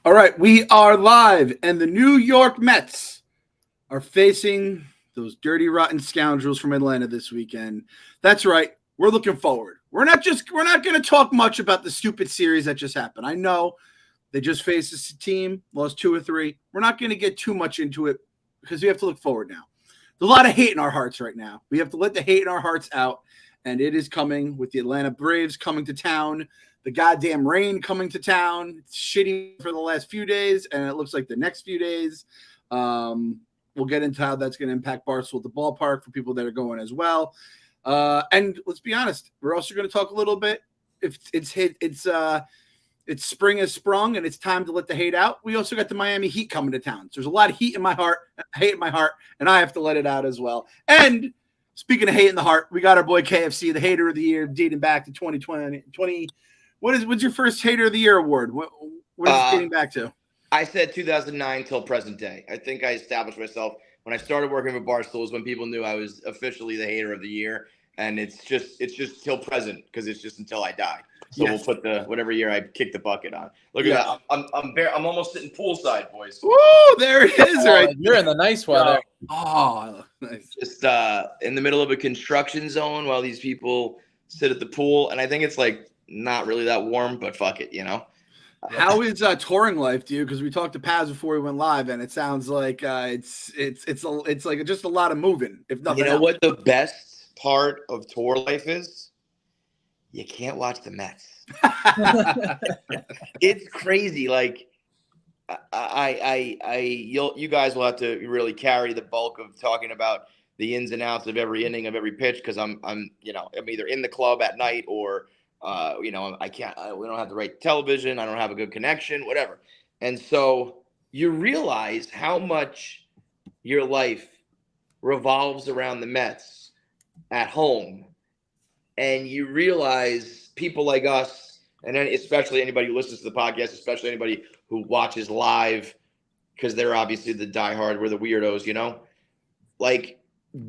All right, we are live, and the New York Mets are facing those dirty, rotten scoundrels from Atlanta this weekend. That's right. We're looking forward. We're not going to talk much about the stupid series that just happened. I know they just faced this team, lost 2 or 3. We're not going to get too much into it because we have to look forward now. There's a lot of hate in our hearts right now. We have to let the hate in our hearts out, and it is coming with the Atlanta Braves coming to town. The goddamn rain coming to town. It's shitty for the last few days, and it looks like the next few days. We'll get into how that's going to impact Barstool at the ballpark for people that are going as well. And let's be honest, we're also going to talk a little bit. If it's spring has sprung and it's time to let the hate out. We also got the Miami Heat coming to town. So there's a lot of hate in my heart, and I have to let it out as well. And speaking of hate in the heart, we got our boy KFC, the Hater of the Year, dating back to 2020. What's your first Hater of the Year award? What is it getting back to? I said 2009 till present day. I think I established myself when I started working with Barstool is when people knew I was officially the Hater of the Year, and it's just till present because it's just until I die. So yes. We'll put the whatever year I kick the bucket on. Look at that. I'm almost sitting poolside, boys. Woo! There it is. Right. You're in the nice weather. Oh, nice. Just in the middle of a construction zone while these people sit at the pool, and I think it's like not really that warm, but fuck it, you know. How is touring life, dude? Because we talked to Paz before we went live, and it sounds like it's like just a lot of moving. If nothing, you know what the best part of tour life is? You can't watch the Mets. It's crazy. Like you guys will have to really carry the bulk of talking about the ins and outs of every inning of every pitch because I'm either in the club at night or. I can't, we don't have the right television. I don't have a good connection, whatever. And so you realize how much your life revolves around the Mets at home. And you realize people like us, and then especially anybody who listens to the podcast, especially anybody who watches live, because they're obviously the diehard, we're the weirdos, you know, like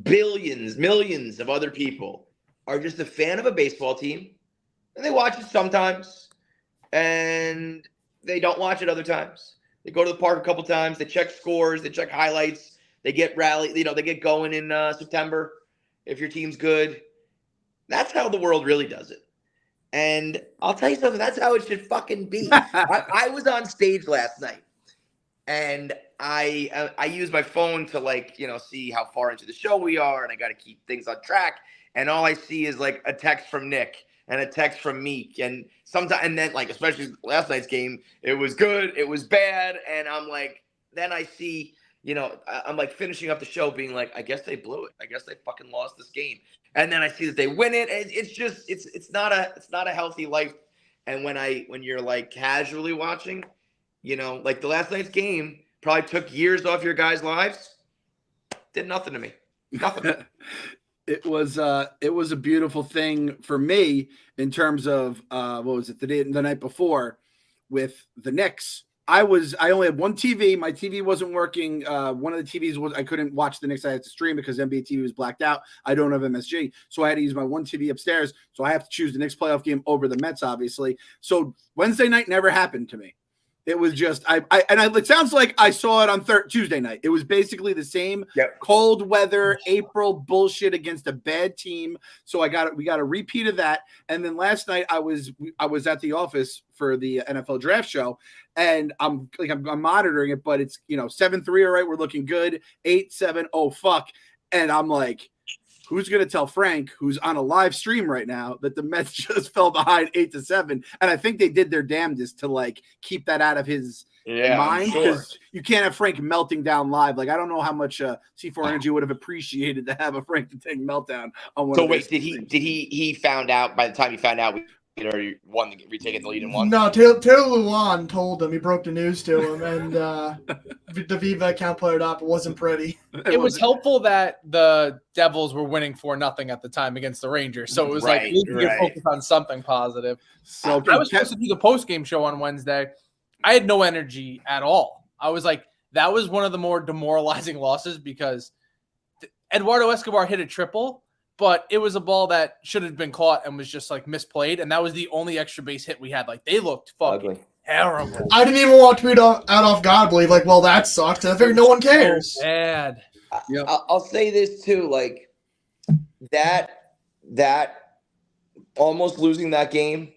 billions, millions of other people are just a fan of a baseball team. And they watch it sometimes, and they don't watch it other times. They go to the park a couple times. They check scores. They check highlights. They get rally. They get going in September if your team's good. That's how the world really does it. And I'll tell you something. That's how it should fucking be. I was on stage last night, and I use my phone to see how far into the show we are, and I got to keep things on track. And all I see is like a text from Nick. And a text from Meek, and sometimes, and then especially last night's game, it was good, it was bad, and I'm like, then I see, I'm like finishing up the show, being like, I guess they blew it, I guess they fucking lost this game, and then I see that they win it, and it's just, it's not a healthy life, and when you're like casually watching, like the last night's game probably took years off your guys' lives, did nothing to me, nothing. It was a beautiful thing for me in terms of what was it the night before with the Knicks. I only had one TV. My TV wasn't working. One of the TVs I couldn't watch the Knicks. I had to stream because NBA TV was blacked out. I don't have MSG, so I had to use my one TV upstairs. So I have to choose the Knicks playoff game over the Mets, obviously. So Wednesday night never happened to me. It was just it sounds like I saw it on Tuesday night. It was basically the same cold weather April bullshit against a bad team. So we got a repeat of that. And then last night I was at the office for the NFL draft show, and I'm monitoring it, but it's 7-3, all right, we're looking good. 8-7, oh fuck, and I'm like, who's going to tell Frank, who's on a live stream right now, that the Mets just fell behind 8-7? And I think they did their damnedest to keep that out of his mind, because you can't have Frank melting down live. I don't know how much C4 Energy would have appreciated to have a Frank the Tank meltdown on one. So wait, did he found out by the time he found out? He'd already won retaken the lead and won. No, Taylor Luan told him. He broke the news to him, and the Viva account put it up. It wasn't pretty. It was helpful that the Devils were winning 4-0 at the time against the Rangers, so it was you focus on something positive. So I was supposed to do the post-game show on Wednesday. I had no energy at all. I was like, that was one of the more demoralizing losses because Eduardo Escobar hit a triple, but it was a ball that should have been caught and was just misplayed. And that was the only extra base hit we had. They looked fucking terrible. I didn't even want to tweet out off God believe like, well, that sucks. And I figured no one cares. So bad. Yep. I'll say this too, like that almost losing that game,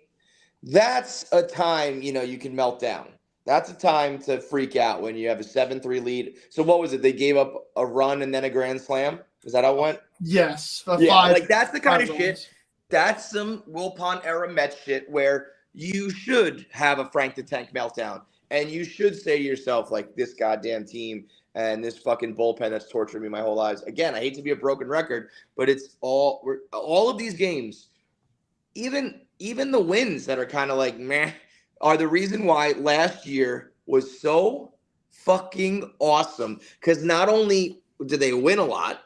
that's a time, you can melt down. That's a time to freak out when you have a 7-3 lead. So what was it? They gave up a run and then a grand slam? Is that how it went? Yes. Like that's the kind of shit. That's some Wilpons era Mets shit where you should have a Frank the Tank meltdown. And you should say to yourself, like, this goddamn team and this fucking bullpen that's tortured me my whole lives. Again, I hate to be a broken record, but it's all of these games, even the wins that are kind of like meh, are the reason why last year was so fucking awesome. Because not only did they win a lot,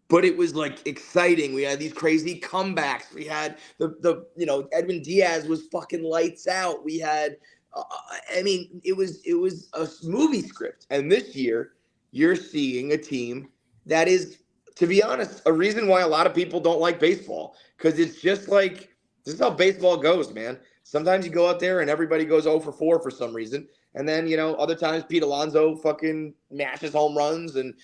but it was like exciting. We had these crazy comebacks. We had the Edwin Diaz was fucking lights out. We had, it was a movie script. And this year, you're seeing a team that is, to be honest, a reason why a lot of people don't like baseball. Because it's just like, this is how baseball goes, man. Sometimes you go out there and everybody goes 0 for 4 for some reason. And then, other times Pete Alonso fucking mashes home runs and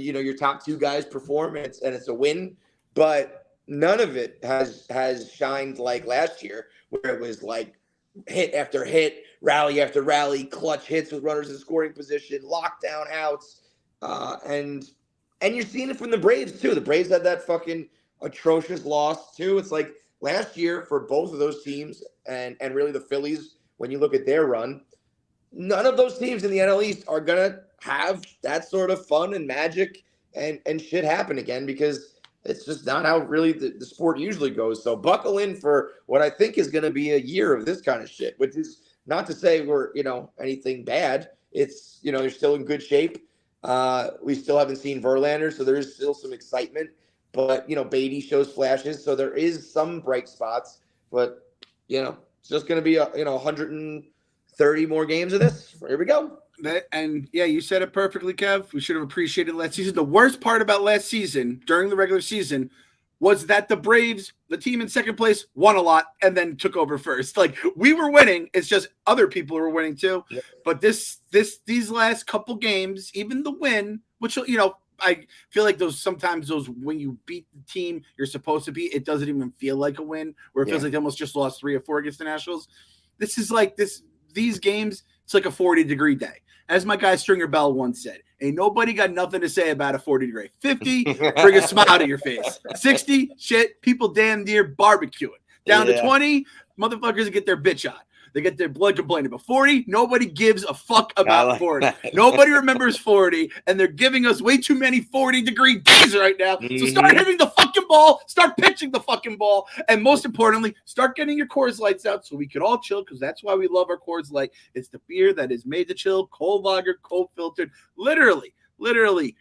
your top two guys perform and it's a win. But none of it has shined like last year, where it was like hit after hit, rally after rally, clutch hits with runners in scoring position, lockdown outs. And you're seeing it from the Braves too. The Braves had that fucking atrocious loss too. It's like last year for both of those teams and really the Phillies, when you look at their run, none of those teams in the NL East are going to have that sort of fun and magic and shit happen again, because it's just not how really the sport usually goes. So buckle in for what I think is going to be a year of this kind of shit, which is not to say we're, anything bad. It's, you're still in good shape. We still haven't seen Verlander, so there is still some excitement. But, Beatty shows flashes, so there is some bright spots. But, it's just going to be, 130 more games of this. Here we go. You said it perfectly, Kev. We should have appreciated last season. The worst part about last season, during the regular season, was that the Braves, the team in second place, won a lot and then took over first. Like, we were winning. It's just other people were winning too. Yep. But these last couple games, even the win, which, I feel like sometimes when you beat the team you're supposed to beat, it doesn't even feel like a win, where it feels like they almost just lost 3 or 4 against the Nationals. This is like these games, it's like a 40-degree day. As my guy Stringer Bell once said, ain't nobody got nothing to say about a 40-degree. 50, bring a smile to your face. 60, shit, people damn near barbecuing. Down to 20, motherfuckers get their bitch on. They get their blood complaining. But 40, nobody gives a fuck about 40. Nobody remembers 40, and they're giving us way too many 40-degree days right now. So start hitting the fucking ball, start pitching the fucking ball, and most importantly, start getting your Coors Lights out so we can all chill, because that's why we love our Coors Light. It's the beer that is made to chill, cold lager, cold filtered, literally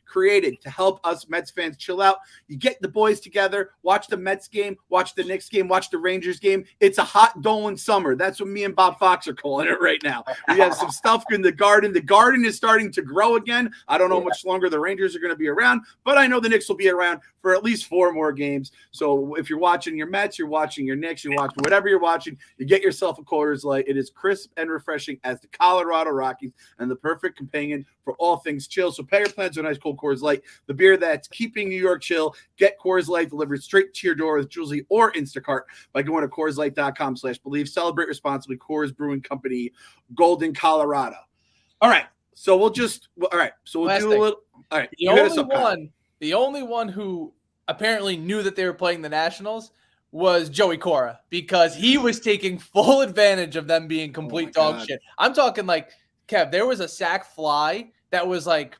created to help us Mets fans chill out. You get the boys together, watch the Mets game, watch the Knicks game, watch the Rangers game. It's a hot Dolan summer. That's what me and Bob Fox are calling it right now. We have some stuff in the garden. The garden is starting to grow again. I don't know how much longer the Rangers are going to be around, but I know the Knicks will be around for at least 4 more games. So if you're watching your Mets, you're watching your Knicks, you're watching whatever you're watching, you get yourself a Coors Light. It is crisp and refreshing as the Colorado Rockies and the perfect companion for all things chill. So pay your plans with a nice cold Coors Light, the beer that's keeping New York chill. Get Coors Light delivered straight to your door with Drizly or Instacart by going to CoorsLight.com/believe. Celebrate responsibly. Coors Brewing Company, Golden, Colorado. All right. So we'll do a little. All right. The only one who apparently knew that they were playing the Nationals was Joey Cora, because he was taking full advantage of them being complete dog shit. I'm talking like, Kev, there was a sack fly that was like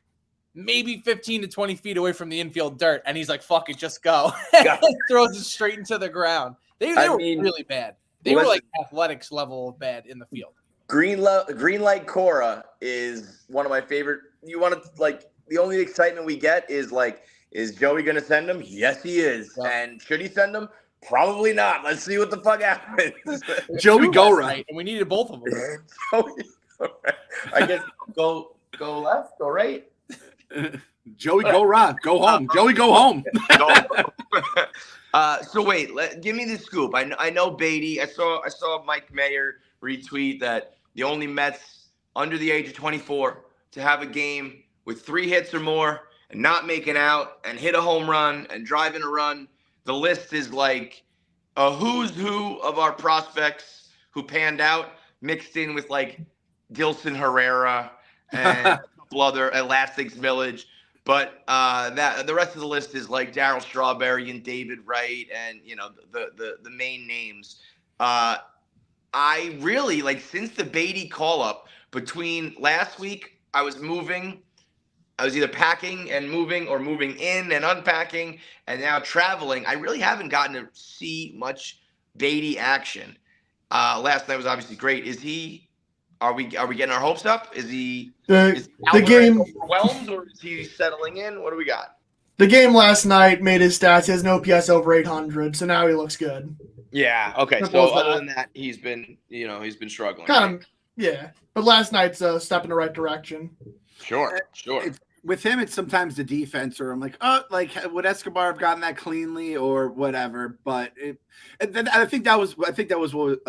maybe 15 to 20 feet away from the infield dirt, and he's like, fuck it, just go. And throws it straight into the ground. They were really bad. They were like athletics level of bad in the field. Green Light Cora is one of my favorite. You want to, like, the only excitement we get is like, is Joey going to send him? Yes, he is. Yeah. And should he send him? Probably not. Let's see what the fuck happens. Joey, go right. And we needed both of them. Joey, I guess go left, go right. Joey, go right. Go home. Joey, go home. So wait, give me the scoop. I know Beatty. I saw Mike Mayer retweet that the only Mets under the age of 24 to have a game with 3 hits or more and not making out and hit a home run and drive in a run. The list is like a who's who of our prospects who panned out, mixed in with like Dilson Herrera and a couple other Elastics Village. But that the rest of the list is like Darryl Strawberry and David Wright and, you know, the main names. I really, like, since the Beatty call-up between last week, I was either packing and moving or moving in and unpacking, and now traveling. I really haven't gotten to see much Beatty action. Last night was obviously great. Are we getting our hopes up? Is the game overwhelmed, or is he settling in? What do we got? The game last night made his stats. He has an OPS over 800, so now he looks good. Yeah. Okay. So other than that, he's been struggling. Yeah. But last night's a step in the right direction. Sure. With him, it's sometimes the defense, or I'm like, oh, like would Escobar have gotten that cleanly or whatever? But I think that was what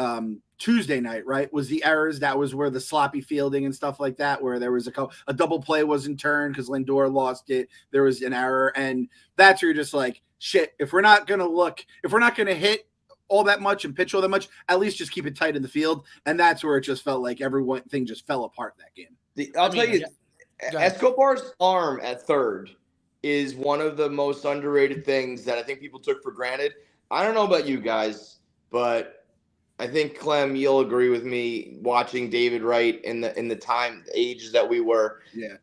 Tuesday night, right? Was the errors that was where the sloppy fielding and stuff like that, where there was a double play wasn't turned because Lindor lost it. There was an error, and that's where you're just like, shit. If we're not gonna hit all that much and pitch all that much, at least just keep it tight in the field. And that's where it just felt like everything just fell apart that game. I'll tell you. Escobar's arm at third is one of the most underrated things that I think people took for granted. I don't know about you guys, but I think, Clem, you'll agree with me watching David Wright in the ages that we were. Yeah.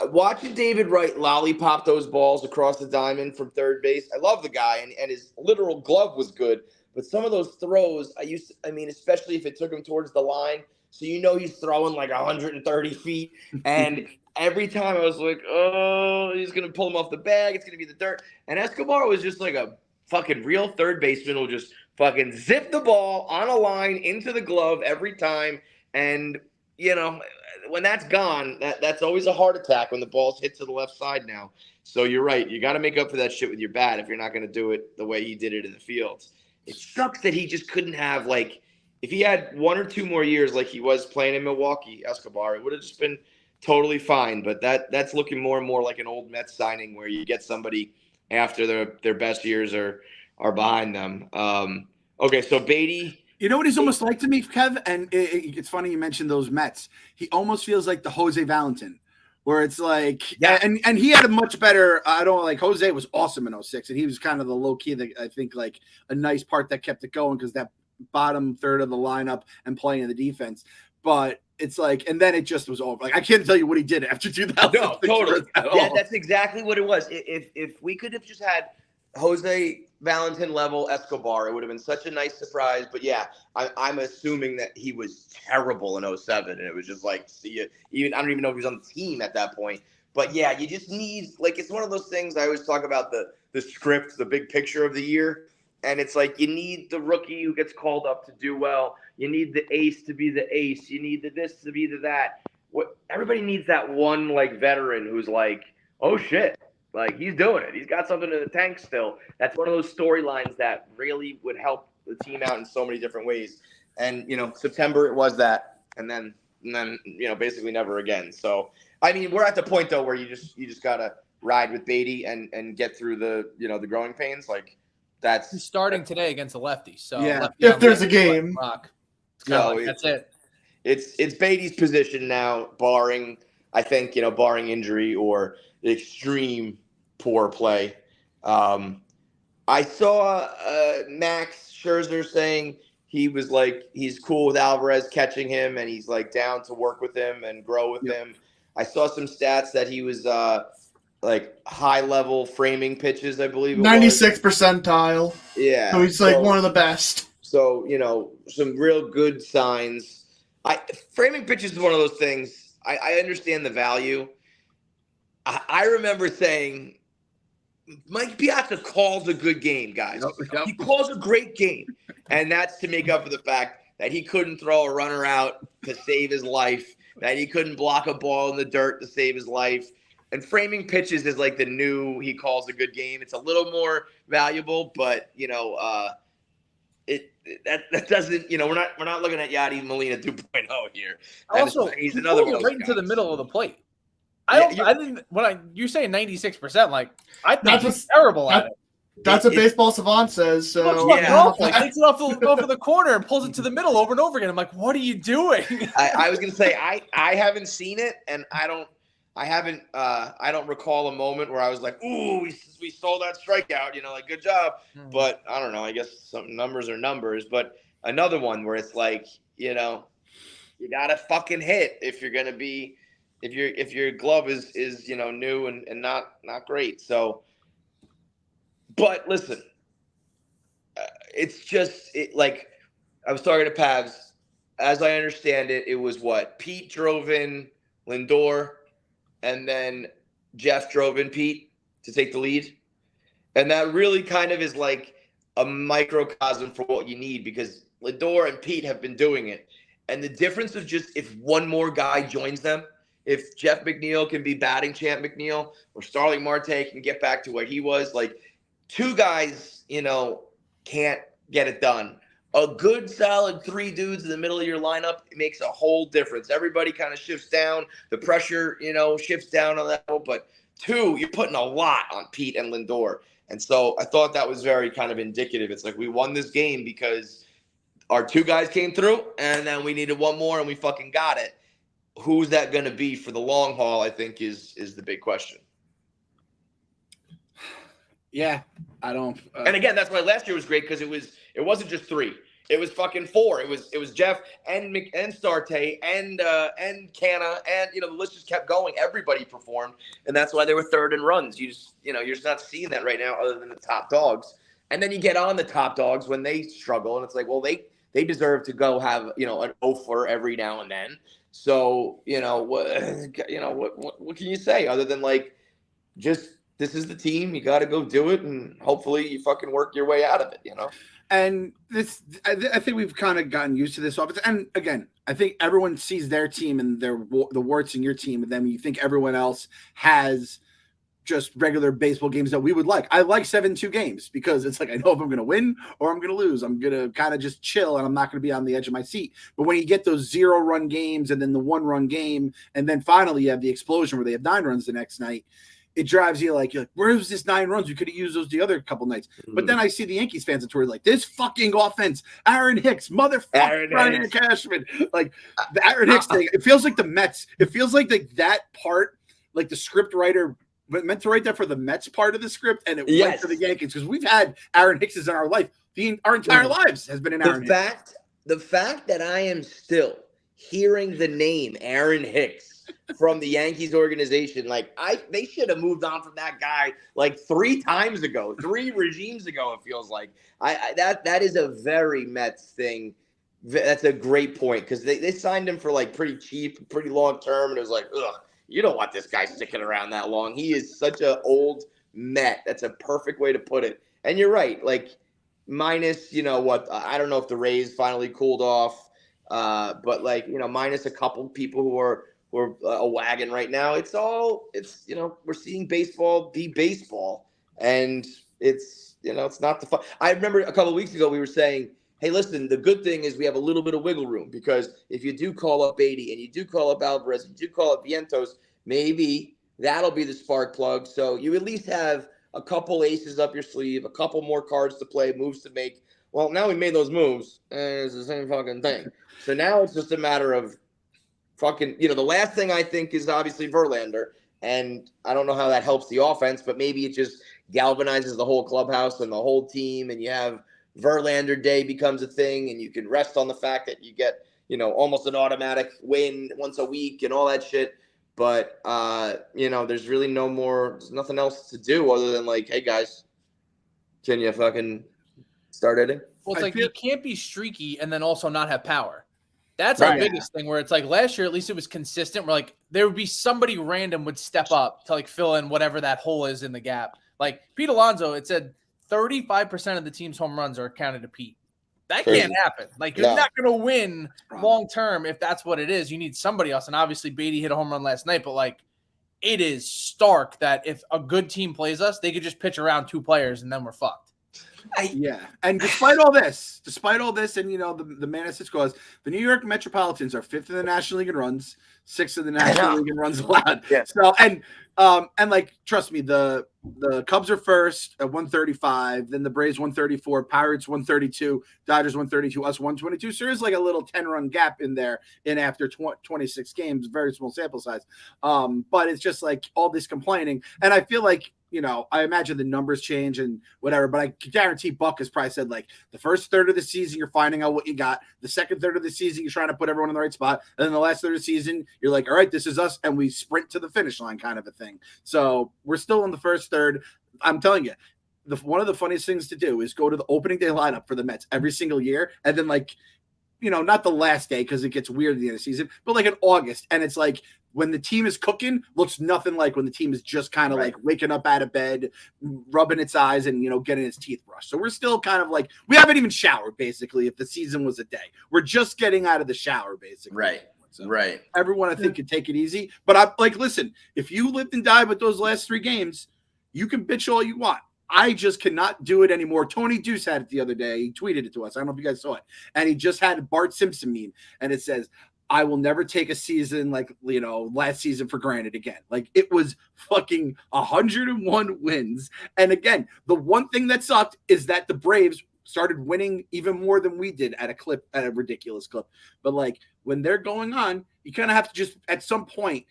Watching David Wright lollipop those balls across the diamond from third base. I love the guy, and his literal glove was good. But some of those throws, especially if it took him towards the line, so he's throwing like 130 feet, and every time I was like, oh, he's going to pull him off the bag. It's going to be the dirt. And Escobar was just like a fucking real third baseman who just fucking zip the ball on a line into the glove every time. And, when that's gone, that's always a heart attack when the ball's hit to the left side now. So you're right. You got to make up for that shit with your bat if you're not going to do it the way he did it in the fields. It sucks that he just couldn't have, like, if he had 1 or 2 more years like he was playing in Milwaukee, Escobar, it would have just been totally fine. But that's looking more and more like an old Mets signing where you get somebody after their best years are behind them. Okay, so Beatty. You know what he's almost like to me, Kev? And it's funny you mentioned those Mets. He almost feels like the Jose Valentin, where it's like, yeah, and he had a much better, Jose was awesome in 06, and he was kind of the low key that I think like a nice part that kept it going because that bottom third of the lineup and playing in the defense. But it's like, and then it just was over. Like, I can't tell you what he did after 2000. No, totally. Yeah, that's exactly what it was. If we could have just had Jose Valentin level Escobar, it would have been such a nice surprise. But yeah, I'm assuming that he was terrible in 07, and it was just like, see you. I don't even know if he was on the team at that point. But yeah, you just need, like, it's one of those things. I always talk about the script, the big picture of the year. And it's like, you need the rookie who gets called up to do well. You need the ace to be the ace. You need the this to be the that. Everybody needs that one, like, veteran who's like, oh, shit. Like, he's doing it. He's got something in the tank still. That's one of those storylines that really would help the team out in so many different ways. And, September it was that. And then basically never again. So, we're at the point, though, where you just got to ride with Beatty and get through the growing pains. Like, he's starting today against a lefty. So yeah, lefty if there's a game, that's it. It's Beatty's position now, barring injury or extreme poor play. I saw Max Scherzer saying he was like, he's cool with Alvarez catching him and he's like down to work with him and grow with him. I saw some stats that he was like high level framing pitches, I believe. 96th percentile. Yeah. So he's like one of the best. So, some real good signs. Framing pitches is one of those things. I understand the value. I remember saying, Mike Piazza calls a good game, guys. Yep. He calls a great game. And that's to make up for the fact that he couldn't throw a runner out to save his life, that he couldn't block a ball in the dirt to save his life. And framing pitches is like the new he calls a good game. It's a little more valuable, but, that doesn't, we're not looking at Yadi Molina 2.0 here. Also, he's another one of those right guys. into the middle of the plate. I didn't. You're saying 96%, like I think he's terrible at it. That's what Baseball Savant says. So takes it off the corner and pulls it to the middle over and over again. I'm like, what are you doing? I was gonna say I haven't seen it, and I don't recall a moment where I was like, ooh, we stole that strikeout, like good job. But I don't know. I guess some numbers are numbers. But another one where it's like, you gotta fucking hit if you're gonna be, if your glove is new and not great. So. But listen, it's just like I was talking to Pavs. As I understand it, it was what? Pete drove in Lindor, and then Jeff drove in Pete to take the lead. And that really kind of is like a microcosm for what you need, because Lindor and Pete have been doing it. And the difference of just if one more guy joins them, if Jeff McNeil can be batting champ McNeil, or Starling Marte can get back to where he was, like, two guys, can't get it done. A good, solid 3 dudes in the middle of your lineup makes a whole difference. Everybody kind of shifts down. The pressure, shifts down on that level. But 2, you're putting a lot on Pete and Lindor. And so I thought that was very kind of indicative. It's like we won this game because our 2 guys came through, and then we needed one more, and we fucking got it. Who's that going to be for the long haul, I think, is the big question. Yeah, I don't. And again, that's why last year was great, because it wasn't just 3. It was fucking 4. It was Jeff and Starte and Canna, and the list just kept going. Everybody performed, and that's why they were third in runs. You just you're just not seeing that right now, other than the top dogs. And then you get on the top dogs when they struggle, and it's like, well, they deserve to go have an offer every now and then. So what can you say other than like just. This is the team. You got to go do it, and hopefully you fucking work your way out of it, And I think we've kind of gotten used to this offense. And again, I think everyone sees their team and the warts in your team, and then you think everyone else has just regular baseball games that we would like. I like 7-2 games because it's like I know if I'm going to win or I'm going to lose. I'm going to kind of just chill, and I'm not going to be on the edge of my seat. But when you get those 0-run games and then the 1-run game, and then finally you have the explosion where they have 9 runs the next night, it drives you like, where was this 9 runs? We could have used those the other couple nights. But then I see the Yankees fans on Twitter like, this fucking offense, Aaron Hicks, motherfucker, Brian Cashman. Like the Aaron Hicks thing, it feels like the Mets. It feels like that part, like the script writer meant to write that for the Mets part of the script, and it went to the Yankees, because we've had Aaron Hickses in our life. Our entire lives has been an Aaron Hicks. The fact that I am still hearing the name Aaron Hicks from the Yankees organization, like they should have moved on from that guy like 3 times ago, 3 regimes ago. It feels like that is a very Mets thing. That's a great point, because they signed him for like pretty cheap, pretty long term, and it was like, ugh, you don't want this guy sticking around that long. He is such an old Met. That's a perfect way to put it. And you're right, like minus I don't know if the Rays finally cooled off, but like minus a couple people who are a wagon right now. It's we're seeing baseball be baseball, and it's not the fun. I remember a couple of weeks ago we were saying, hey, listen, the good thing is we have a little bit of wiggle room, because if you do call up Beatty and you do call up Alvarez and you do call up Vientos, maybe that'll be the spark plug. So you at least have a couple aces up your sleeve, a couple more cards to play, moves to make. Well, now we made those moves, and it's the same fucking thing. So now it's just a matter of fucking, the last thing I think is obviously Verlander, and I don't know how that helps the offense, but maybe it just galvanizes the whole clubhouse and the whole team, and you have Verlander Day becomes a thing, and you can rest on the fact that you get, almost an automatic win once a week and all that shit. But, there's really there's nothing else to do other than like, hey guys, can you fucking start hitting? Well, it's like you can't be streaky and then also not have power. That's our biggest thing, where it's like last year, at least it was consistent. Where like there would be somebody random would step up to like fill in whatever that hole is in the gap. Like Pete Alonso, it said 35% of the team's home runs are accounted to Pete. That can't happen. Like you're not going to win long term if that's what it is. You need somebody else. And obviously Beatty hit a home run last night, but like it is stark that if a good team plays us, they could just pitch around 2 players and then we're fucked. Yeah, and despite all this, and the Manus scores, the New York Metropolitans are 5th in the National League in runs, 6th in the National League in runs allowed. Yeah. So and like trust me, the Cubs are first at 135, then the Braves 134, Pirates 132, Dodgers 132, us 122. So there's like a little 10-run gap in there after 26 games, very small sample size. But it's just like all this complaining, and I feel like. I imagine the numbers change and whatever, but I guarantee Buck has probably said like the first third of the season, you're finding out what you got. The second third of the season, you're trying to put everyone in the right spot. And then the last third of the season, you're like, all right, this is us. And we sprint to the finish line kind of a thing. So we're still in the first third. I'm telling you, one of the funniest things to do is go to the opening day lineup for the Mets every single year. And then like, not the last day because it gets weird at the end of the season, but like in August. And it's like, when the team is cooking, looks nothing like when the team is just kind of like waking up out of bed, rubbing its eyes and, getting its teeth brushed. So we're still kind of like, we haven't even showered basically if the season was a day. We're just getting out of the shower basically. Right. So right. Everyone I think can take it easy. But I'm like, listen, if you lived and died with those last 3 games, you can bitch all you want. I just cannot do it anymore. Tony Deuce had it the other day. He tweeted it to us. I don't know if you guys saw it. And he just had a Bart Simpson meme. And it says, I will never take a season like, last season for granted again. Like it was fucking 101 wins. And again, the one thing that sucked is that the Braves started winning even more than we did at a ridiculous clip. But like when they're going on, you kind of have to just, at some point,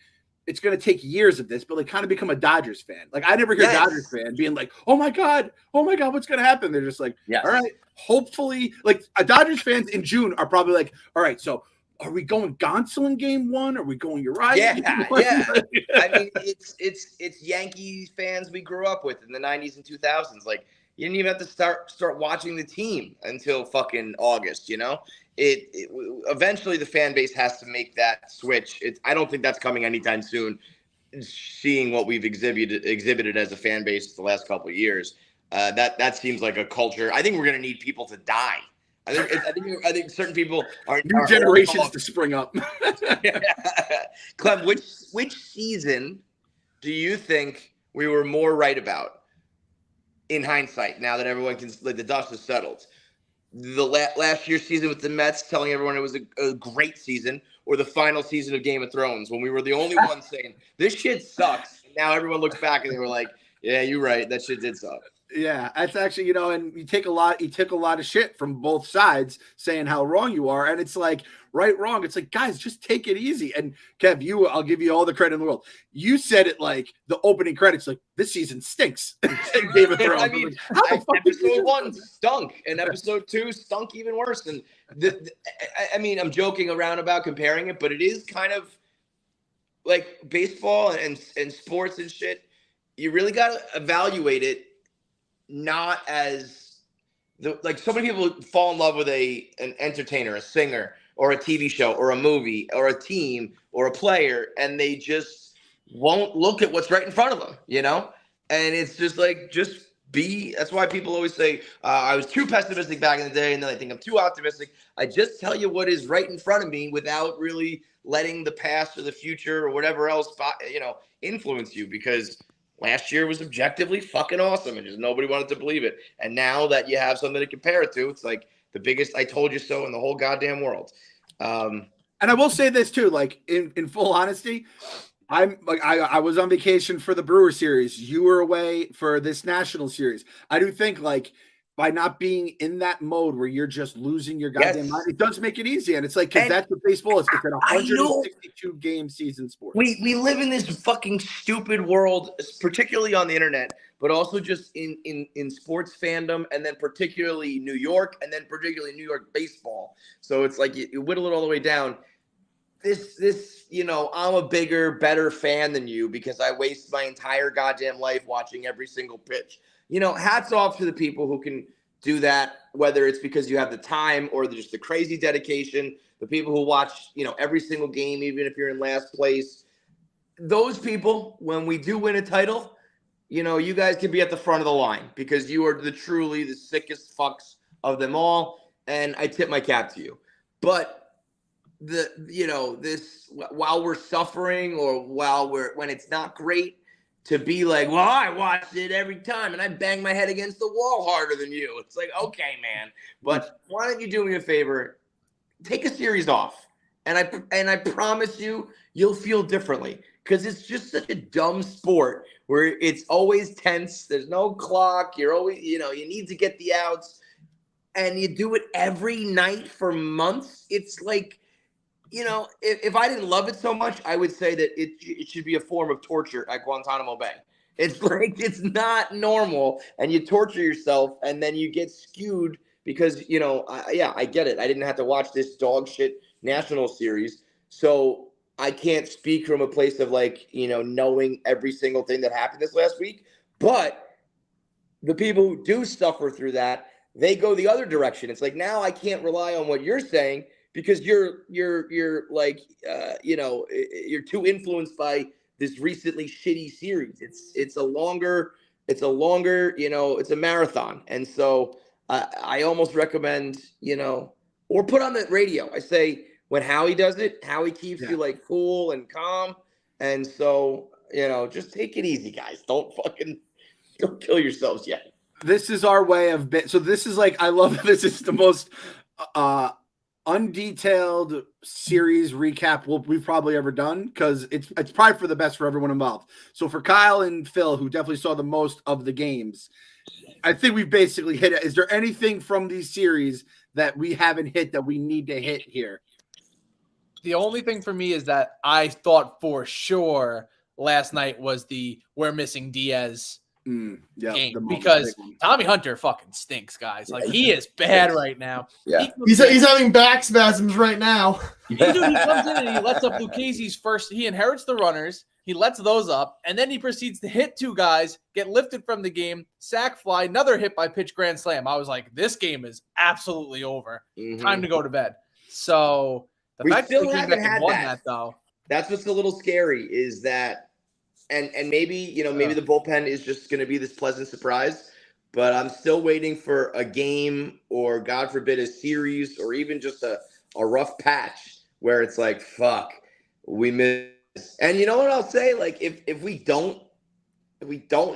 it's going to take years of this, but like kind of become a Dodgers fan. Like I never hear Dodgers fan being like, oh my God, what's going to happen? They're just like, all right, hopefully like Dodgers fans in June are probably like, all right, so are we going Gonsolin in game 1? Are we going Uriah? Yeah. I mean, it's Yankees fans we grew up with in the 90s and 2000s. Like you didn't even have to start watching the team until fucking August. It eventually the fan base has to make that switch. I don't think that's coming anytime soon. Seeing what we've exhibited as a fan base the last couple of years, that seems like a culture. I think we're gonna need people to die. I think certain people are new generations to spring up. Clem, which season do you think we were more right about in hindsight? Now that everyone can, like the dust has settled, the last year's season with the Mets, telling everyone it was a great season, or the final season of Game of Thrones when we were the only ones saying this shit sucks. And now everyone looks back and they were like, yeah, you're right, that shit did suck. Yeah, that's actually, and you took a lot of shit from both sides saying how wrong you are. And it's like, right, wrong. It's like, guys, just take it easy. And Kev, I'll give you all the credit in the world. You said it like the opening credits, like this season stinks. Game of Thrones. I mean, episode 1 stunk and episode 2 stunk even worse. And I mean, I'm joking around about comparing it, but it is kind of like baseball and sports and shit. You really got to evaluate it. Not as like so many people fall in love with an entertainer, a singer, or a TV show, or a movie, or a team, or a player, and they just won't look at what's right in front of them, And it's just like, that's why people always say, I was too pessimistic back in the day, and then I think I'm too optimistic. I just tell you what is right in front of me without really letting the past or the future or whatever else, influence you, because last year was objectively fucking awesome and just nobody wanted to believe it. And now that you have something to compare it to, it's like the biggest I told you so in the whole goddamn world. And I will say this too, like in full honesty, I was on vacation for the Brewer series. You were away for this national series. I do think like by not being in that mode where you're just losing your goddamn mind, it does make it easy. And it's like, because that's what baseball is. It's an 162 game season sport. We live in this fucking stupid world, particularly on the internet, but also just in sports fandom, and then particularly New York, and then particularly New York baseball. So it's like you whittle it all the way down. This, I'm a bigger, better fan than you because I waste my entire goddamn life watching every single pitch. Hats off to the people who can do that, whether it's because you have the time or just the crazy dedication, the people who watch, every single game, even if you're in last place. Those people, when we do win a title, you guys can be at the front of the line because you are truly the sickest fucks of them all. And I tip my cap to you. But this, while we're suffering or when it's not great, to be like, well, I watched it every time and I bang my head against the wall harder than you. It's like, okay, man. But why don't you do me a favor? Take a series off. And I promise you'll feel differently. Because it's just such a dumb sport where it's always tense. There's no clock. You're always, you need to get the outs. And you do it every night for months. It's like, if I didn't love it so much, I would say that it should be a form of torture at Guantanamo Bay. It's like, it's not normal. And you torture yourself and then you get skewed because, I get it. I didn't have to watch this dog shit national series. So I can't speak from a place of knowing every single thing that happened this last week. But the people who do suffer through that, they go the other direction. It's like, now I can't rely on what you're saying because you're too influenced by this recently shitty series. It's a longer, it's a marathon. And so I almost recommend, or put on the radio. I say, when Howie does it, Howie keeps you cool and calm. And so, just take it easy, guys. Don't kill yourselves yet. This is our way of so this is I love this. It's the most undetailed series recap we've probably ever done because it's probably for the best for everyone involved. So for Kyle and Phil, who definitely saw the most of the games, I think we've basically hit it. Is there anything from these series that we haven't hit that we need to hit here? The only thing for me is that I thought for sure last night was we're missing Diaz game because Tommy Hunter fucking stinks, guys. He is bad right now. Yeah, he's having back spasms right now. He comes in and he lets up Lucchese's first. He inherits the runners. He lets those up, and then he proceeds to hit two guys, get lifted from the game, sack fly, another hit by pitch grand slam. I was like, this game is absolutely over. Mm-hmm. Time to go to bed. So. We still haven't had that though. That's what's a little scary is that, and maybe, maybe the bullpen is just going to be this pleasant surprise, but I'm still waiting for a game or God forbid a series or even just a rough patch where it's like, fuck, we missed. And you know what I'll say? If we don't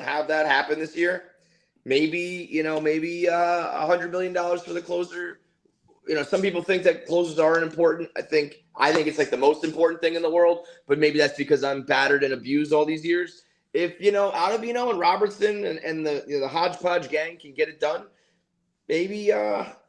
have that happen this year, maybe $100 million for the closer. Some people think that closers aren't important. I think it's the most important thing in the world, but maybe that's because I'm battered and abused all these years. If, Ottavino and Robertson and the hodgepodge gang can get it done, maybe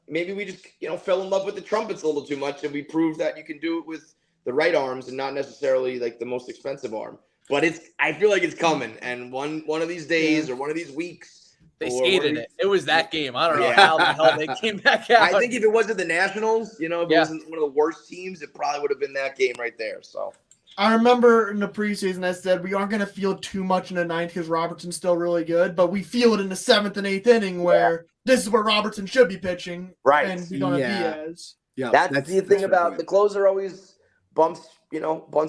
we just, fell in love with the trumpets a little too much and we proved that you can do it with the right arms and not necessarily the most expensive arm. But I feel like it's coming. And one of these days or one of these weeks, they skated it. It was that game. I don't know how the hell they came back out. I think if it wasn't the Nationals, if it wasn't one of the worst teams, it probably would have been that game right there. So I remember in the preseason I said we aren't going to feel too much in the ninth because Robertson's still really good, but we feel it in the seventh and eighth inning where this is where Robertson should be pitching. Right. And we don't have Diaz. Yeah. That's the thing about the closer always bumps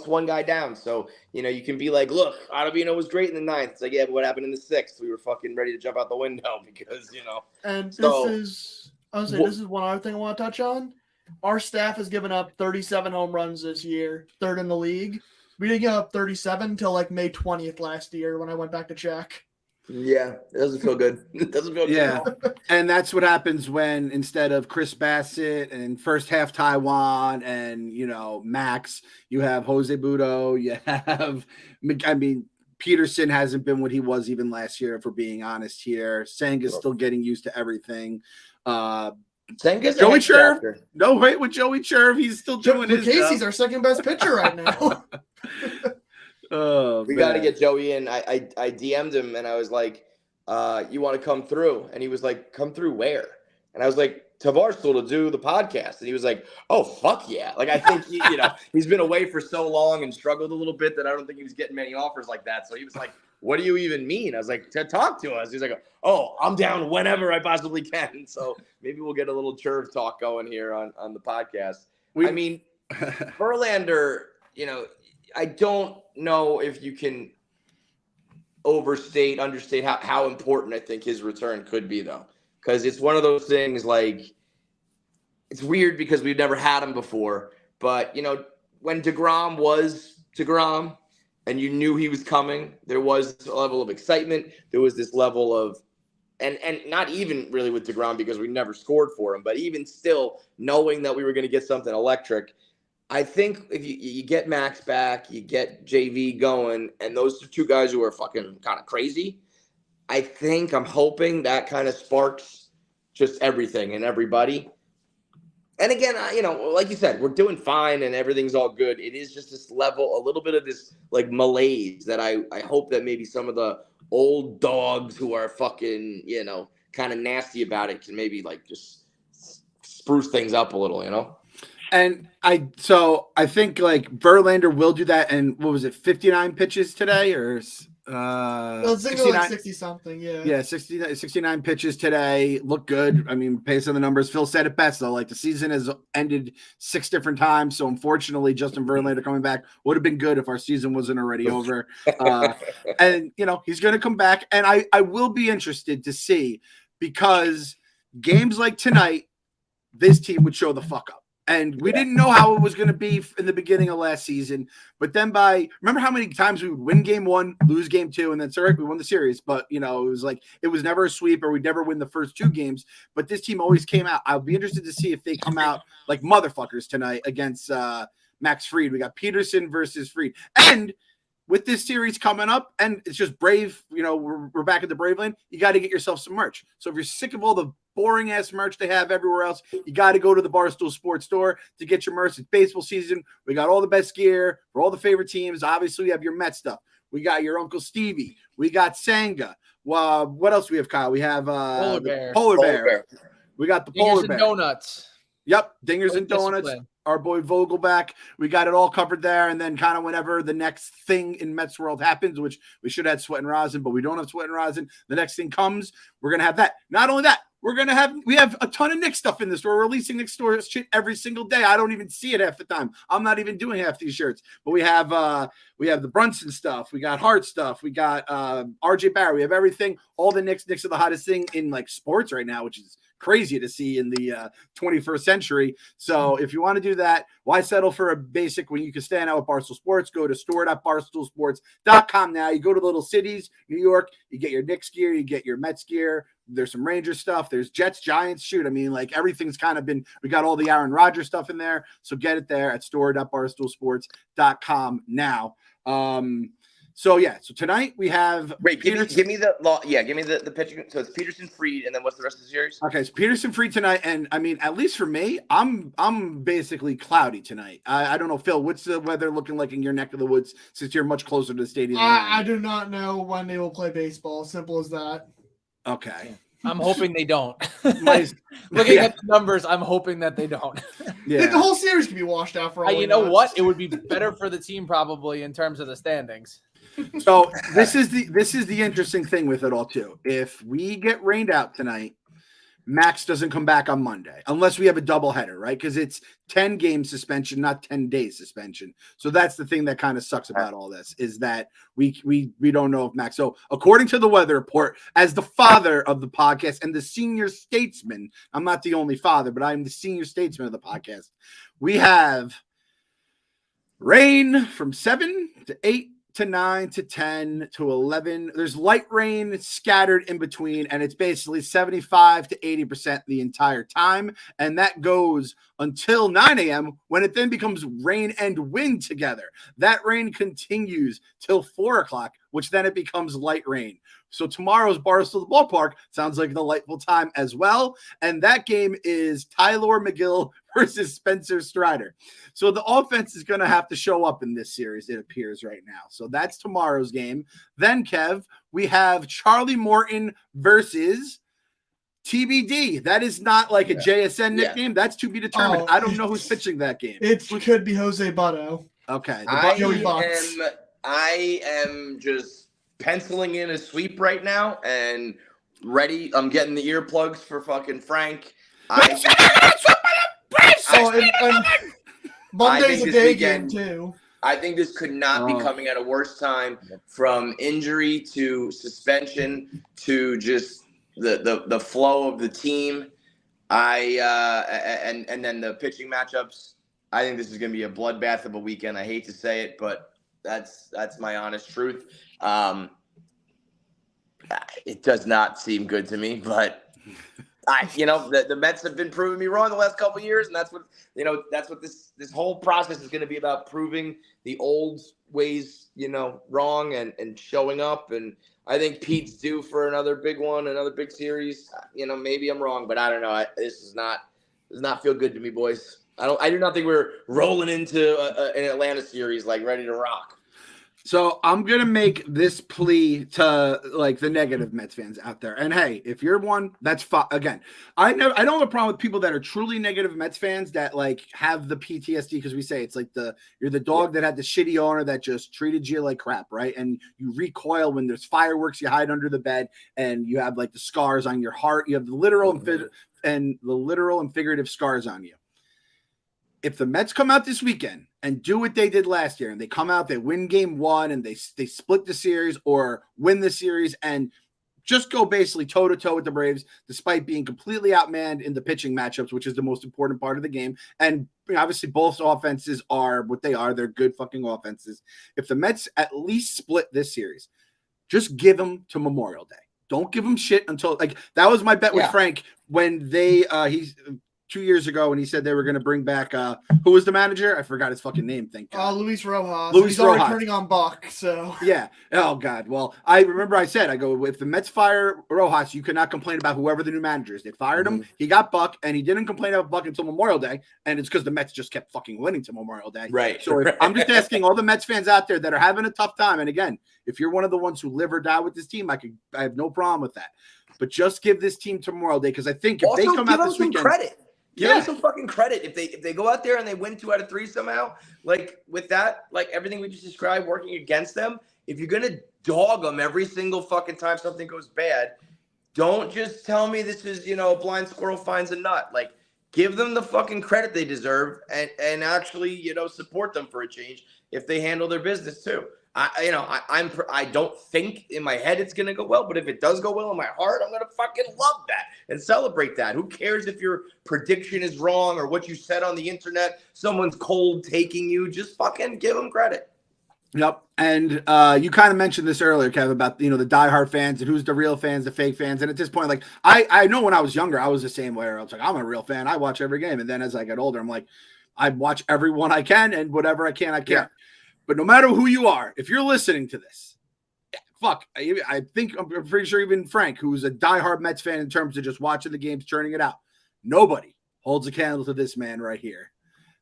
one guy down. So, you can be like, look, Ottavino was great in the ninth. It's like, yeah, but what happened in the sixth? We were fucking ready to jump out the window because, And this is one other thing I want to touch on. Our staff has given up 37 home runs this year, third in the league. We didn't give up 37 until May 20th last year when I went back to check. Yeah, it doesn't feel good. It doesn't feel good. Yeah, and that's what happens when instead of Chris Bassett and first half Taiwan and Max, you have Jose Budo. You have, Peterson hasn't been what he was even last year, if we're being honest here. Senga's still getting used to everything. Senga's Joey Cherv. No, wait, with Joey Cherv, he's still doing his Casey's our second best pitcher right now. We got to get Joey in. I DM'd him and I was like, you want to come through? And he was like, come through where? And I was like, to Barstool to do the podcast. And he was like, oh, fuck yeah. I think, he's been away for so long and struggled a little bit that I don't think he was getting many offers like that. So he was like, what do you even mean? I was like, to talk to us. He's like, oh, I'm down whenever I possibly can. So maybe we'll get a little Cherv talk going here on the podcast. Verlander, I don't know if you can understate how important I think his return could be, though. Because it's one of those things it's weird because we've never had him before. But, when DeGrom was DeGrom, and you knew he was coming. There was this level of excitement. There was this level of, and not even really with DeGrom because we never scored for him, but even still knowing that we were going to get something electric. I think if you get Max back, you get JV going, and those are two guys who are fucking kind of crazy. I'm hoping that kind of sparks just everything and everybody. And again, like you said, we're doing fine and everything's all good. It is just this level, a little bit of this like malaise that I hope that maybe some of the old dogs who are fucking, kind of nasty about it can maybe like just spruce things up a little, And I think like Verlander will do that. And what was it, 59 pitches today or 60 something, yeah. 69 pitches today. Look good. I mean, based on the numbers, Phil said it best though. Like the season has ended 6 different times, so unfortunately, Justin Verlander coming back would have been good if our season wasn't already over. And he's going to come back, and I will be interested to see, because games like tonight, this team would show the fuck up. And we didn't know how it was going to be in the beginning of last season. But then remember how many times we would win game 1, lose game 2, and then we won the series. But, it was like, it was never a sweep, or we'd never win the first 2 games. But this team always came out. I'll be interested to see if they come out like motherfuckers tonight against Max Fried. We got Peterson versus Fried. And with this series coming up, and it's just Brave, we're back at the Brave Lane, you got to get yourself some merch. So if you're sick of all the boring ass merch they have everywhere else, you got to go to the Barstool Sports Store to get your merch. It's baseball season. We got all the best gear for all the favorite teams. Obviously, we have your Met stuff. We got your Uncle Stevie. We got Senga. What else do we have, Kyle? We have Polar Bear. Polar Bear. We got the Polar Bear. Donuts. Yep, Dingers and Donuts. Our boy Vogelback. We got it all covered there. And then kind of whenever the next thing in Mets world happens, which we should have Sweat and Rosin, but we don't have Sweat and Rosin. The next thing comes, we're going to have that. Not only that, we have a ton of Knicks stuff in the store. We're releasing Knicks store shit every single day. I don't even see it half the time. I'm not even doing half these shirts. But we have the Brunson stuff. We got Hart stuff. We got RJ Barrett. We have everything. All the Knicks. Knicks are the hottest thing in like sports right now, which is crazy to see in the 21st century. So if you want to do that, why settle for a basic when you can stand out with Barstool Sports? Go to store.barstoolsports.com now. You go to little cities, New York, you get your Knicks gear, you get your Mets gear. There's some Rangers stuff. There's Jets, Giants. Shoot, I mean, like everything's kind of been, we got all the Aaron Rodgers stuff in there. So get it there at store.barstoolsports.com now. So tonight we have. Wait, give me the pitching. So it's Peterson, Fried, and then what's the rest of the series? Okay, so Peterson, Fried tonight, and I mean, at least for me, I'm basically cloudy tonight. I don't know, Phil. What's the weather looking like in your neck of the woods since you're much closer to the stadium? I do not know when they will play baseball. Simple as that. Okay. I'm hoping they don't. Looking at the numbers, I'm hoping that they don't. Yeah, the whole series could be washed out for all. You know what? It would be better for the team probably in terms of the standings. So this is the interesting thing with it all too. If we get rained out tonight, Max doesn't come back on Monday unless we have a doubleheader, right? Because it's 10 game suspension, not 10 days suspension. So that's the thing that kind of sucks about all this is that we don't know if Max. So according to the weather report, as the father of the podcast and the senior statesman, I'm not the only father, but I'm the senior statesman of the podcast. We have rain from 7 to 8 to 9 to 10 to 11. There's light rain scattered in between, and it's basically 75 to 80% the entire time. And that goes until 9 a.m. when it then becomes rain and wind together. That rain continues till 4 o'clock, which then it becomes light rain. So tomorrow's Barstool the Ballpark sounds like a delightful time as well. And that game is Tyler McGill versus Spencer Strider. So the offense is going to have to show up in this series, it appears right now. So that's tomorrow's game. Then, Kev, we have Charlie Morton versus TBD. That is not like a JSN nickname. That's to be determined. I don't know who's pitching that game. It could be Jose Butto. Okay. I am just penciling in a sweep right now and ready. I'm getting the earplugs for fucking Frank. Monday's a day game too. I think this could not be coming at a worse time, from injury to suspension to just the flow of the team. And then the pitching matchups. I think this is going to be a bloodbath of a weekend. I hate to say it, but That's my honest truth. It does not seem good to me, but the Mets have been proving me wrong the last couple of years, and that's what this whole process is going to be about, proving the old ways, wrong and showing up. And I think Pete's due for another big one, another big series. Maybe I'm wrong, but I don't know. This does not feel good to me, boys. I do not think we're rolling into an Atlanta series like ready to rock. So I'm going to make this plea to like the negative Mets fans out there. And hey, if you're one, that's fine. Again, I don't have a problem with people that are truly negative Mets fans that like have the PTSD, because we say it's like you're the dog that had the shitty owner that just treated you like crap, right? And you recoil when there's fireworks, you hide under the bed, and you have like the scars on your heart. You have the literal and figurative scars on you. If the Mets come out this weekend and do what they did last year, and they come out, they win game one, and they split the series or win the series and just go basically toe-to-toe with the Braves, despite being completely outmanned in the pitching matchups, which is the most important part of the game. And obviously both offenses are what they are. They're good fucking offenses. If the Mets at least split this series, just give them to Memorial Day. Don't give them shit until like that was my bet with Frank when they 2 years ago when he said they were going to bring back who was the manager? I forgot his fucking name. Thank God. Luis Rojas. He's already turning on Buck. So yeah. Oh God. Well, I remember I said, if the Mets fire Rojas, you could not complain about whoever the new manager is. They fired him. He got Buck, and he didn't complain about Buck until Memorial Day, and it's because the Mets just kept fucking winning to Memorial Day. Right. So I'm just asking all the Mets fans out there that are having a tough time, and again, if you're one of the ones who live or die with this team, I have no problem with that. But just give this team to Memorial Day, because I think if they come out this weekend, credit. Give them some fucking credit. If they go out there and they win 2 out of 3 somehow, like with that, like everything we just described working against them, if you're gonna dog them every single fucking time something goes bad, don't just tell me this is a blind squirrel finds a nut. Like, give them the fucking credit they deserve and actually support them for a change if they handle their business too. I don't think in my head it's going to go well, but if it does go well in my heart, I'm going to fucking love that and celebrate that. Who cares if your prediction is wrong or what you said on the internet, someone's cold taking you, just fucking give them credit. Yep. And you kind of mentioned this earlier, Kev, about, the diehard fans and who's the real fans, the fake fans. And at this point, like, I know when I was younger, I was the same way. I was like, I'm a real fan. I watch every game. And then as I get older, I'm like, I watch everyone I can, and whatever I can, I can. Yeah. But no matter who you are, if you're listening to this, I think I'm pretty sure even Frank, who's a diehard Mets fan in terms of just watching the games, churning it out, nobody holds a candle to this man right here.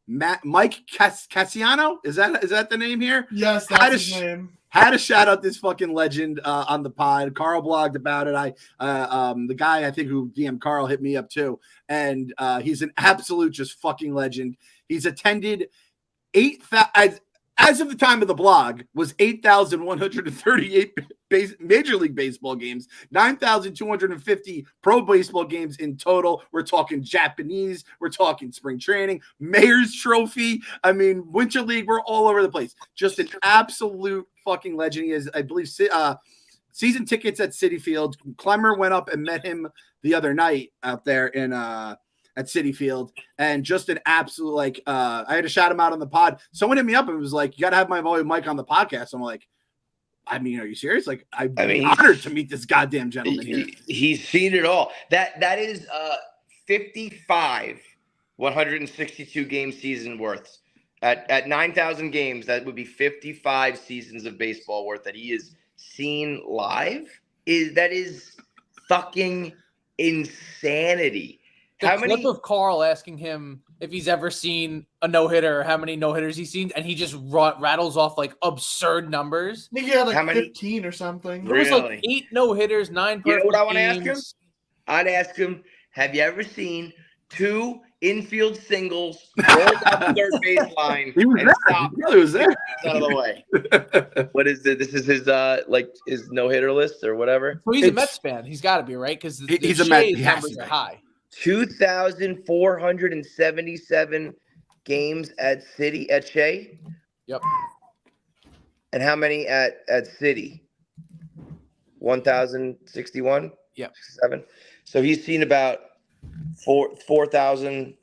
Mike Cassiano, is that the name here? Yes, that's his name. Had to shout out this fucking legend on the pod. Carl blogged about it. The guy I think who DM Carl hit me up too, and he's an absolute just fucking legend. He's attended 8,000. As of the time of the blog, was 8,138 Major League Baseball games, 9,250 pro baseball games in total. We're talking Japanese. We're talking spring training, Mayor's Trophy. I mean, Winter League. We're all over the place. Just an absolute fucking legend. He has, I believe, season tickets at Citi Field. Clemmer went up and met him the other night out there in at Citi Field, and just an absolute I had to shout him out on the pod. Someone hit me up and was like, "You got to have my volume mic on the podcast." I'm like, "I mean, are you serious?" Like, I'm honored to meet this goddamn gentleman here. He's seen it all. That is 55 162 game season worth at 9,000 games. That would be 55 seasons of baseball worth that he has seen live. That is fucking insanity. The clip of Carl asking him if he's ever seen a no-hitter or how many no-hitters he's seen, and he just rattles off like absurd numbers. I think he had like 15 or something. There was like 8 no-hitters, 9 perfect. You know what I want to ask him? I'd ask him, have you ever seen 2 infield singles rolled up the third baseline and stopped? He was there. Out of the way. What is it? This is his his no-hitter list or whatever. Well, he's a Mets fan. He's got to be, right? Because he's a Mets. Numbers are high. 2,477 games at Shea. Yep. And how many at Citi? 1,061. Yep. 7. So he's seen about 4,000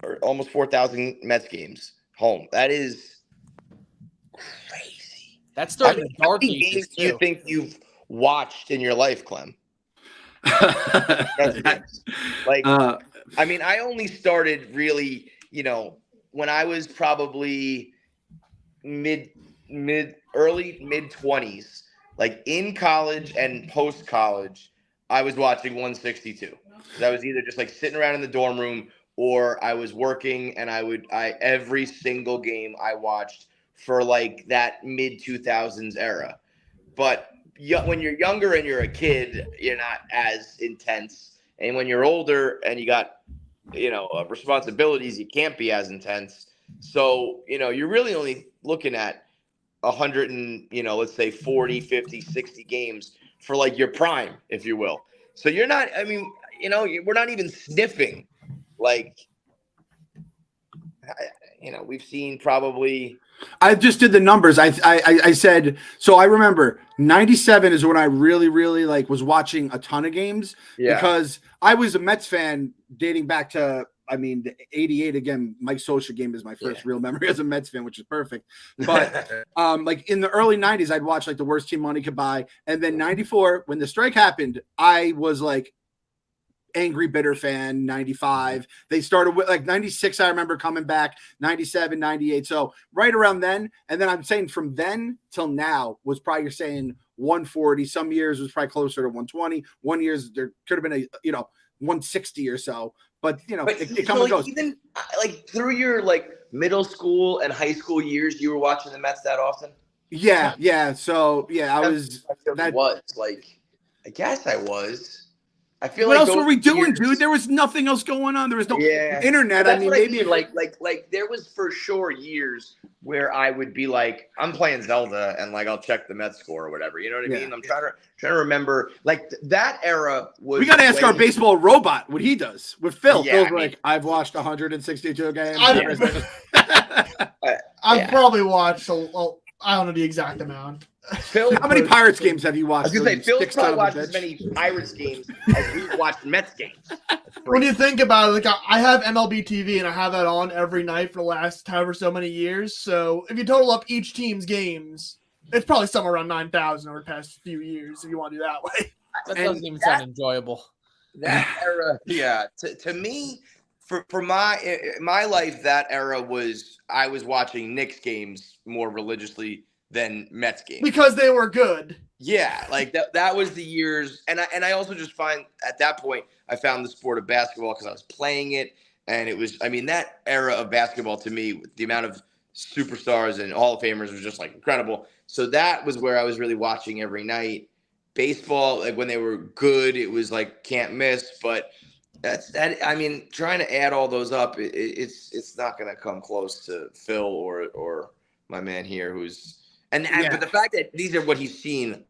or almost 4,000 Mets games home. That is crazy. That's during the dark ages. Games do you think you've watched in your life, Clem? Like, I mean, I only started really, when I was probably early mid 20s, like in college and post college, I was watching 162. Because I was either just like sitting around in the dorm room or I was working, and every single game I watched for like that mid 2000s era. But when you're younger and you're a kid, you're not as intense. And when you're older and you got, responsibilities, you can't be as intense. So, you're really only looking at 100 and, let's say 40, 50, 60 games for like your prime, if you will. So you're not, we're not even sniffing. Like, we've seen probably. I just did the numbers. I said, so I remember 97 is when I really, really was watching a ton of games because I was a Mets fan dating back to, the 88 again. Mike Scioscia game is my first real memory as a Mets fan, which is perfect. But in the early 90s, I'd watch the worst team money could buy. And then 94, when the strike happened, I was angry, bitter fan. 95, they started with 96. I remember coming back 97, 98. So right around then. And then I'm saying from then till now was probably, you're saying 140. Some years was probably closer to 120. One years there could have been 160 or so. But it comes and goes. Even through your middle school and high school years, you were watching the Mets that often? Yeah. So I was. I guess I was. I feel what else were we doing, dude? There was nothing else going on. There was no internet. I mean, maybe there was for sure years where I would be I'm playing Zelda and I'll check the Mets score or whatever. You know what I mean? I'm trying to remember that era was. We got to ask our baseball robot what he does with Phil. Yeah, Phil's I've watched 162 games. I've probably watched I don't know the exact amount. How many Pirates games have you watched? I was going to say, Phil's probably watched as many Pirates games as we've watched Mets games. When you think about it, I have MLB TV and I have that on every night for the last however so many years. So if you total up each team's games, it's probably somewhere around 9,000 over the past few years if you want to do it that way. That doesn't even sound enjoyable. That era, to me, for my life, that era was I was watching Knicks games more religiously than Mets games because they were good. Yeah, that was the years, and I also just find at that point I found the sport of basketball because I was playing it, and it was that era of basketball to me, the amount of superstars and Hall of Famers was just incredible. So that was where I was really watching every night. Baseball, when they were good, it was can't miss, but trying to add all those up, it's not going to come close to Phil or my man here who's. But the fact that these are what he's seen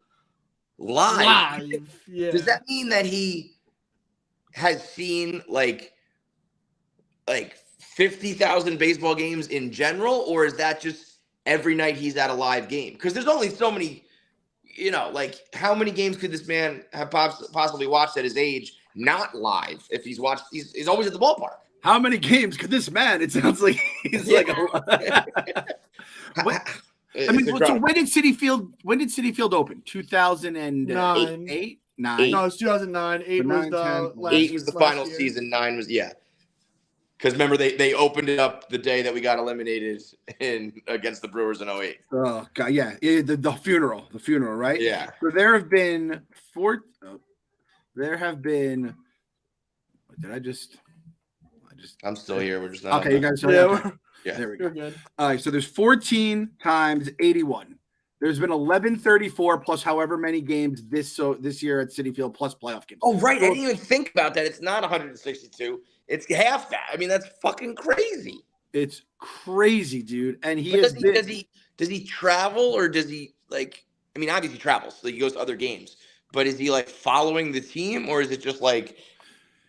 live. Does that mean that he has seen 50,000 baseball games in general, or is that just every night he's at a live game? Because there's only so many, how many games could this man have possibly watched at his age not live if he's watched? He's always at the ballpark. How many games could this man? It sounds like he's so when did Citi Field open? 2009. 9. No, it's 2009. 8 was the last. 8 was the final season. 9 was Because remember they opened it up the day that we got eliminated against the Brewers in 08. Oh god, yeah. The funeral, right? Yeah. So there have been 4. There have been. I'm still here. We're just not. Okay, you guys. Yeah, there we go. Good. All right, so there's 14 times 81. There's been 1134 plus however many games this year at Citi Field plus playoff games. Oh, right. I didn't even think about that. It's not 162. It's half that. That's fucking crazy. It's crazy, dude. And does he travel or does he obviously he travels, so he goes to other games. But is he following the team, or is it just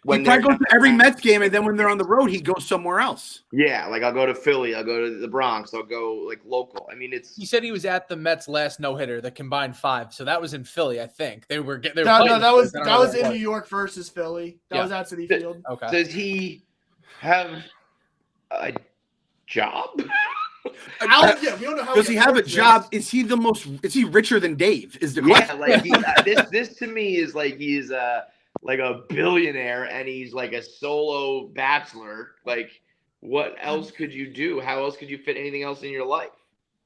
when he probably goes to every Mets game, and then when they're on the road, he goes somewhere else. Yeah, I'll go to Philly, I'll go to the Bronx, I'll go local. He said he was at the Mets last no-hitter, the combined 5. So that was in Philly, I think. That was in New York versus Philly. That was at Citi Field. Okay. Does he have a job? we don't know how. Does he have a job? Is he richer than Dave? Is the question? Like this to me is like he's like a billionaire and he's like a solo bachelor. Like, what else could you do? How else could you fit anything else in your life?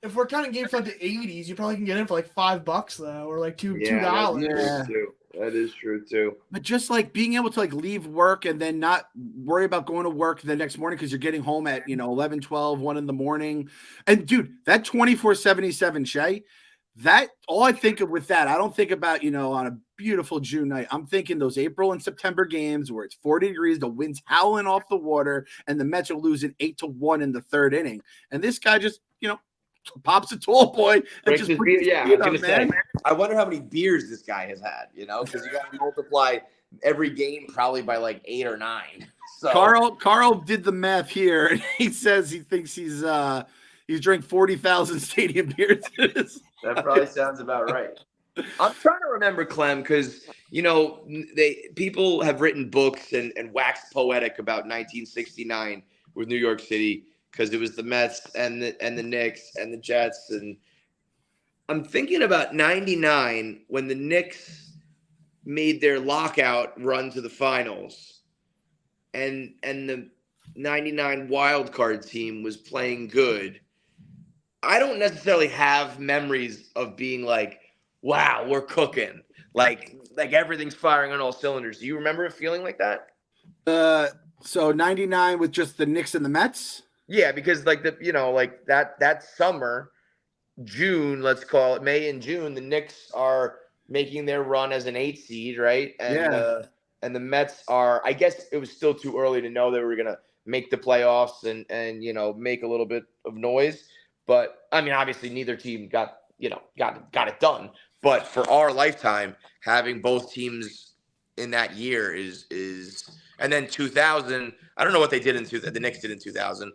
If we're counting games from the 80s, you probably can get in for like $5 though, or like $2. That is true too. But just like being able to like leave work and then not worry about going to work the next morning because you're getting home at 11, 12, 1 in the morning. And dude, that 24/77 Shay, that all I think of with that, I don't think about on a beautiful June night. I'm thinking those April and September games where it's 40 degrees, the wind's howling off the water, and the Mets are losing 8-1 in the third inning. And this guy just pops a tall boy and just I wonder how many beers this guy has had, because you got to multiply every game probably by like 8 or 9. So Carl did the math here, and he says he thinks he's drank 40,000 stadium beers. That probably sounds about right. I'm trying to remember, Clem, because people have written books and waxed poetic about 1969 with New York City. Because it was the Mets and the Knicks and the Jets. And I'm thinking about 99 when the Knicks made their lockout run to the finals. And the 99 wild card team was playing good. I don't necessarily have memories of being like, wow, we're cooking. Like everything's firing on all cylinders. Do you remember a feeling like that? So 99 with just the Knicks and the Mets? Yeah, because that summer, June, let's call it May and June, the Knicks are making their run as an 8 seed, right? And and the Mets are, I guess it was still too early to know they were gonna make the playoffs and make a little bit of noise. But I mean, obviously neither team got it done. But for our lifetime, having both teams in that year is and then 2000, I don't know what they did the Knicks did in 2000.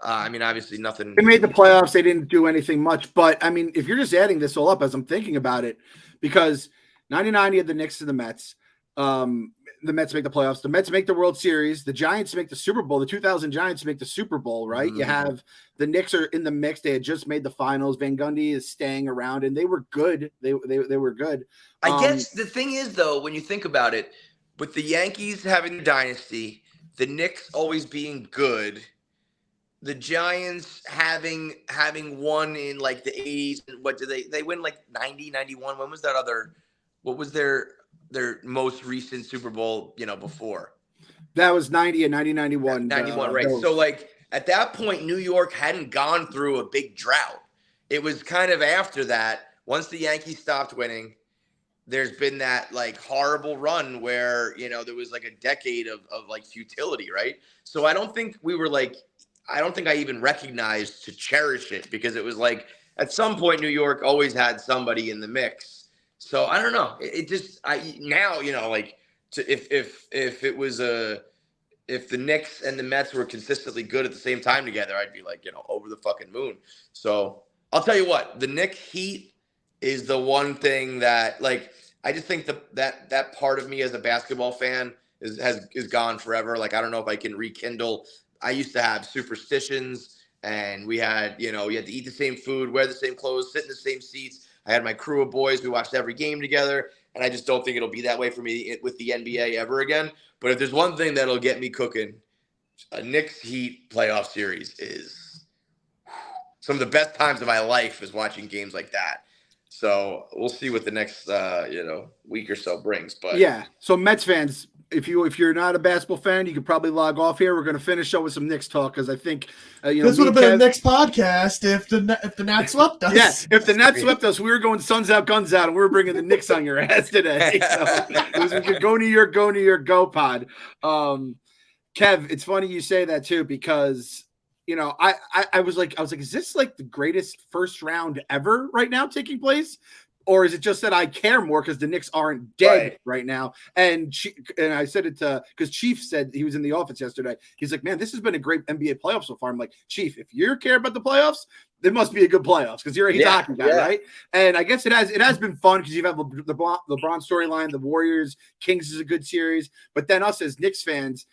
I mean, obviously nothing. They made the playoffs. They didn't do anything much. But, I mean, if you're just adding this all up as I'm thinking about it, because 99 you had the Knicks and the Mets. The Mets make the playoffs. The Mets make the World Series. The Giants make the Super Bowl. The 2000 Giants make the Super Bowl, right? Mm-hmm. You have the Knicks are in the mix. They had just made the finals. Van Gundy is staying around, and they were good. They were good. I guess the thing is, though, when you think about it, with the Yankees having the dynasty, the Knicks always being good, the Giants having won in like the 80s. What did they win like 90, 91? When was that what was their most recent Super Bowl, before? That was 90 and 91. 91, right. Those. So like at that point, New York hadn't gone through a big drought. It was kind of after that, once the Yankees stopped winning, there's been that like horrible run where, there was like a decade of like futility, right? So I don't think I even recognized to cherish it because it was like at some point New York always had somebody in the mix. So I don't know. If the Knicks and the Mets were consistently good at the same time together, I'd be like, over the fucking moon. So I'll tell you what, the Knicks Heat is the one thing that like I just think that part of me as a basketball fan is gone forever. Like I don't know if I can rekindle. I used to have superstitions, and we had you had to eat the same food, wear the same clothes, sit in the same seats. I had my crew of boys. We watched every game together, and I just don't think it'll be that way for me with the NBA ever again. But if there's one thing that'll get me cooking, a Knicks Heat playoff series is some of the best times of my life is watching games like that. So we'll see what the next week or so brings. But yeah, so Mets fans, if you're not a basketball fan, you could probably log off here. We're going to finish up with some Knicks talk because I think this would have been a Knicks podcast if the Nats swept us. Yeah, if the Nats swept us, we were going suns out, guns out, and we were bringing the Knicks on your ass today. So it was a go New York, go pod. Kev, it's funny you say that too because I was like, is this like the greatest first round ever right now taking place? Or is it just that I care more because the Knicks aren't dead right now? And I said it because Chief said he was in the office yesterday. He's like, man, this has been a great NBA playoff so far. I'm like, Chief, if you care about the playoffs, it must be a good playoffs because he's a hockey guy, right? And I guess it has been fun because you have the LeBron storyline, the Warriors, Kings is a good series. But then us as Knicks fans,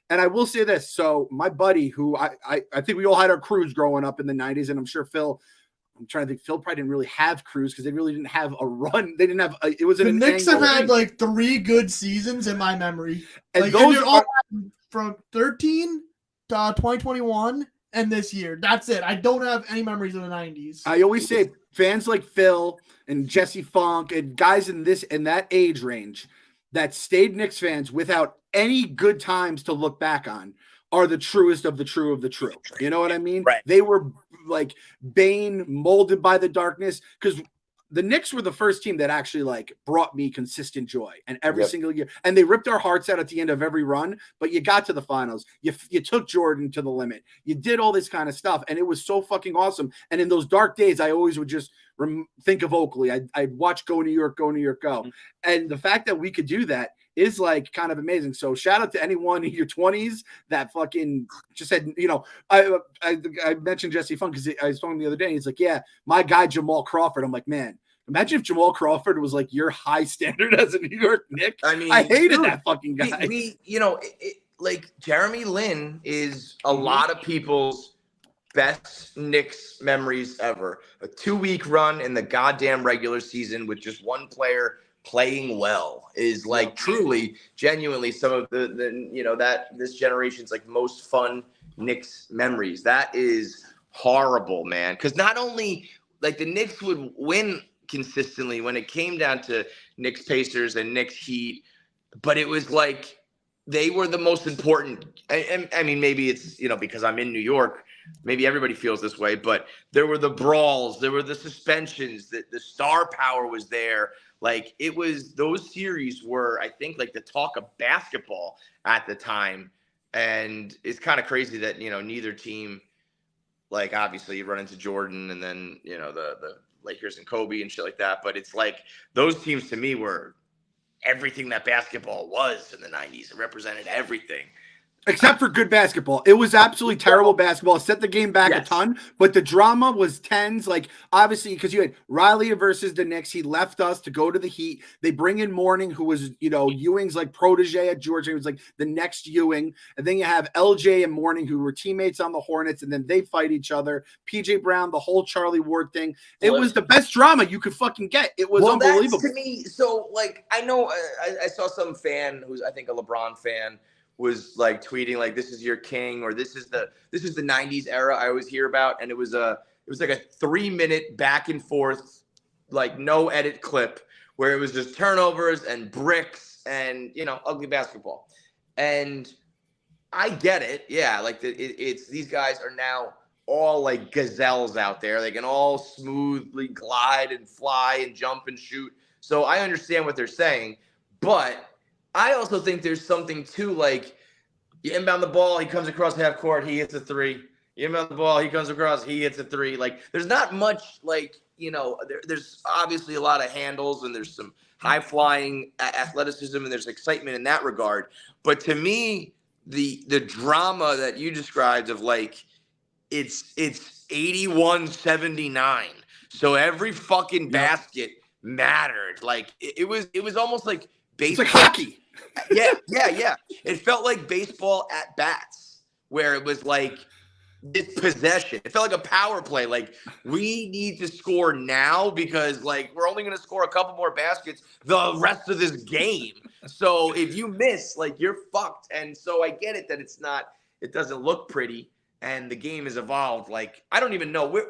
And I will say this. So my buddy, who I think we all had our crews growing up in the 90s, and I'm sure Phil, I'm trying to think, Phil probably didn't really have crews because they really didn't have a run. They didn't have it was the Knicks have had like 3 good seasons in my memory. And like, those are all from 13 to 2021 and this year. That's it. I don't have any memories of the 90s. I always say fans like Phil and Jesse Funk and guys in that age range that stayed Knicks fans without any good times to look back on are the truest of the true of the true. You know what I mean? Right. They were like Bane molded by the darkness, because the Knicks were the first team that actually like brought me consistent joy, and every single year. And they ripped our hearts out at the end of every run, but you got to the finals. You took Jordan to the limit. You did all this kind of stuff, and it was so fucking awesome. And in those dark days, I always would just think of Oakley. I'd watch Go New York, Go New York, Go. Mm-hmm. And the fact that we could do that is like kind of amazing. So shout out to anyone in your 20s that fucking just had, you know, I mentioned Jesse Funk because I was talking the other day. And he's like, yeah, my guy Jamal Crawford. I'm like, man, imagine if Jamal Crawford was like your high standard as a New York Knick. I mean, I hated that fucking guy. Like Jeremy Lin is a lot of people's best Knicks memories ever. A 2-week run in the goddamn regular season with just one player playing well is like truly, genuinely some of the this generation's like most fun Knicks memories. That is horrible, man. Because not only like the Knicks would win consistently when it came down to Knicks Pacers and Knicks Heat, but it was like they were the most important. I mean, maybe it's, because I'm in New York, maybe everybody feels this way, but there were the brawls, there were the suspensions, the star power was there. Like it was, those series were, I think, like the talk of basketball at the time. And it's kind of crazy that, neither team, like obviously you run into Jordan and then, the Lakers and Kobe and shit like that. But it's like those teams to me were everything that basketball was in the 90s. It represented everything. Except for good basketball. It was absolutely terrible basketball. It set the game back a ton, but the drama was tens. Like, obviously, because you had Riley versus the Knicks. He left us to go to the Heat. They bring in Mourning, who was, Ewing's like protege at Georgia. He was like the next Ewing. And then you have LJ and Mourning, who were teammates on the Hornets, and then they fight each other. PJ Brown, the whole Charlie Ward thing. It was the best drama you could fucking get. It was unbelievable. To me, so, like, I know I saw some fan who's, I think, a LeBron fan, was like tweeting like, this is your king, or this is the 90s era I always hear about. And it was like a 3-minute back and forth, like no edit clip where it was just turnovers and bricks and, ugly basketball. And I get it. Yeah. Like it's these guys are now all like gazelles out there. They can all smoothly glide and fly and jump and shoot. So I understand what they're saying, but I also think there's something to, like, you inbound the ball, he comes across half court, he hits a 3. You inbound the ball, he comes across, he hits a 3. Like, there's not much, like, there's obviously a lot of handles and there's some high-flying athleticism and there's excitement in that regard. But to me, the drama that you described of, like, it's 81-79. So every fucking basket mattered. Like, it was almost like baseball. It's like hockey. Yeah. It felt like baseball at bats, where it was like this possession. It felt like a power play. Like, we need to score now because, like, we're only going to score a couple more baskets the rest of this game. So if you miss, like, you're fucked. And so I get it that it doesn't look pretty, and the game has evolved. Like, I don't even know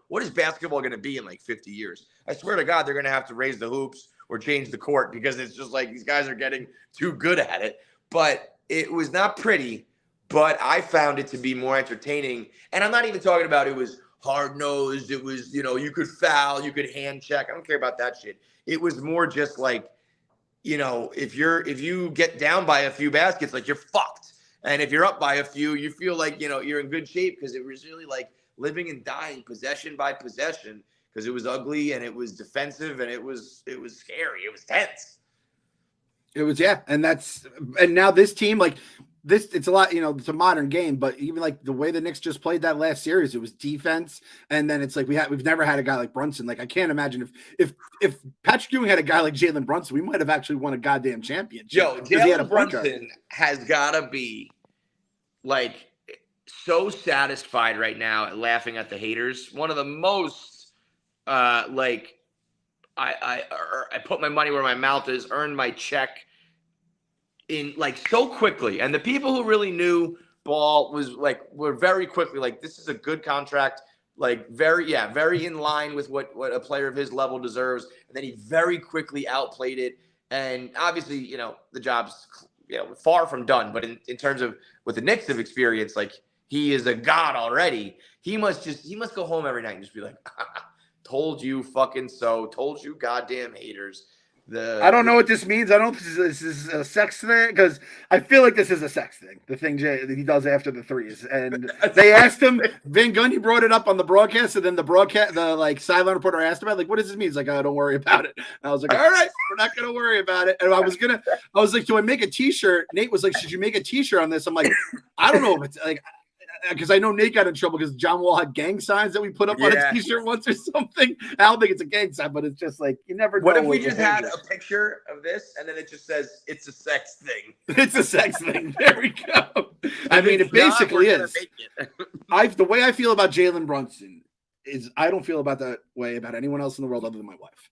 what is basketball going to be in like 50 years? I swear to God, they're going to have to raise the hoops or change the court because it's just like these guys are getting too good at it. But it was not pretty, but I found it to be more entertaining. And I'm not even talking about it was hard-nosed. It was, you could foul, you could hand check. I don't care about that shit. It was more just like, if you get down by a few baskets, like, you're fucked. And if you're up by a few, you feel like, you're in good shape because it was really like living and dying possession by possession. Because it was ugly and it was defensive and it was scary. It was tense. It was, yeah. And now this team, like this, it's a lot, it's a modern game, but even like the way the Knicks just played that last series, it was defense. And then it's like we've never had a guy like Brunson. Like, I can't imagine if Patrick Ewing had a guy like Jalen Brunson, we might have actually won a goddamn championship. Jalen Brunson has got to be like so satisfied right now at laughing at the haters. One of the most like I put my money where my mouth is, earned my check in like so quickly. And the people who really knew ball were very quickly like, this is a good contract. Like very in line with what a player of his level deserves. And then he very quickly outplayed it. And obviously, you know, the job's far from done. But in terms of what the Knicks have experienced, like he is a god already. He must go home every night and just be like, told you fucking so, told you goddamn haters. I don't know what this means. I don't know if this is a sex thing, because I feel like this is a sex thing. The thing that he does after the threes, and they asked him. Van Gundy brought it up on the broadcast, and then the sideline reporter asked about, like, what does this mean? He's like, oh, don't worry about it. And I was like, all right, we're not gonna worry about it. And I was like, do I make a T-shirt? Nate was like, should you make a T-shirt on this? I'm like, I don't know if it's like. Because I know Nate got in trouble because John Wall had gang signs that we put up on a T-shirt once or something. I don't think it's a gang sign, but it's just like you never know. What if we just had a picture of this and then it just says it's a sex thing? It's a sex thing. There we go. I mean, it basically is. The way I feel about Jalen Brunson is I don't feel about that way about anyone else in the world other than my wife.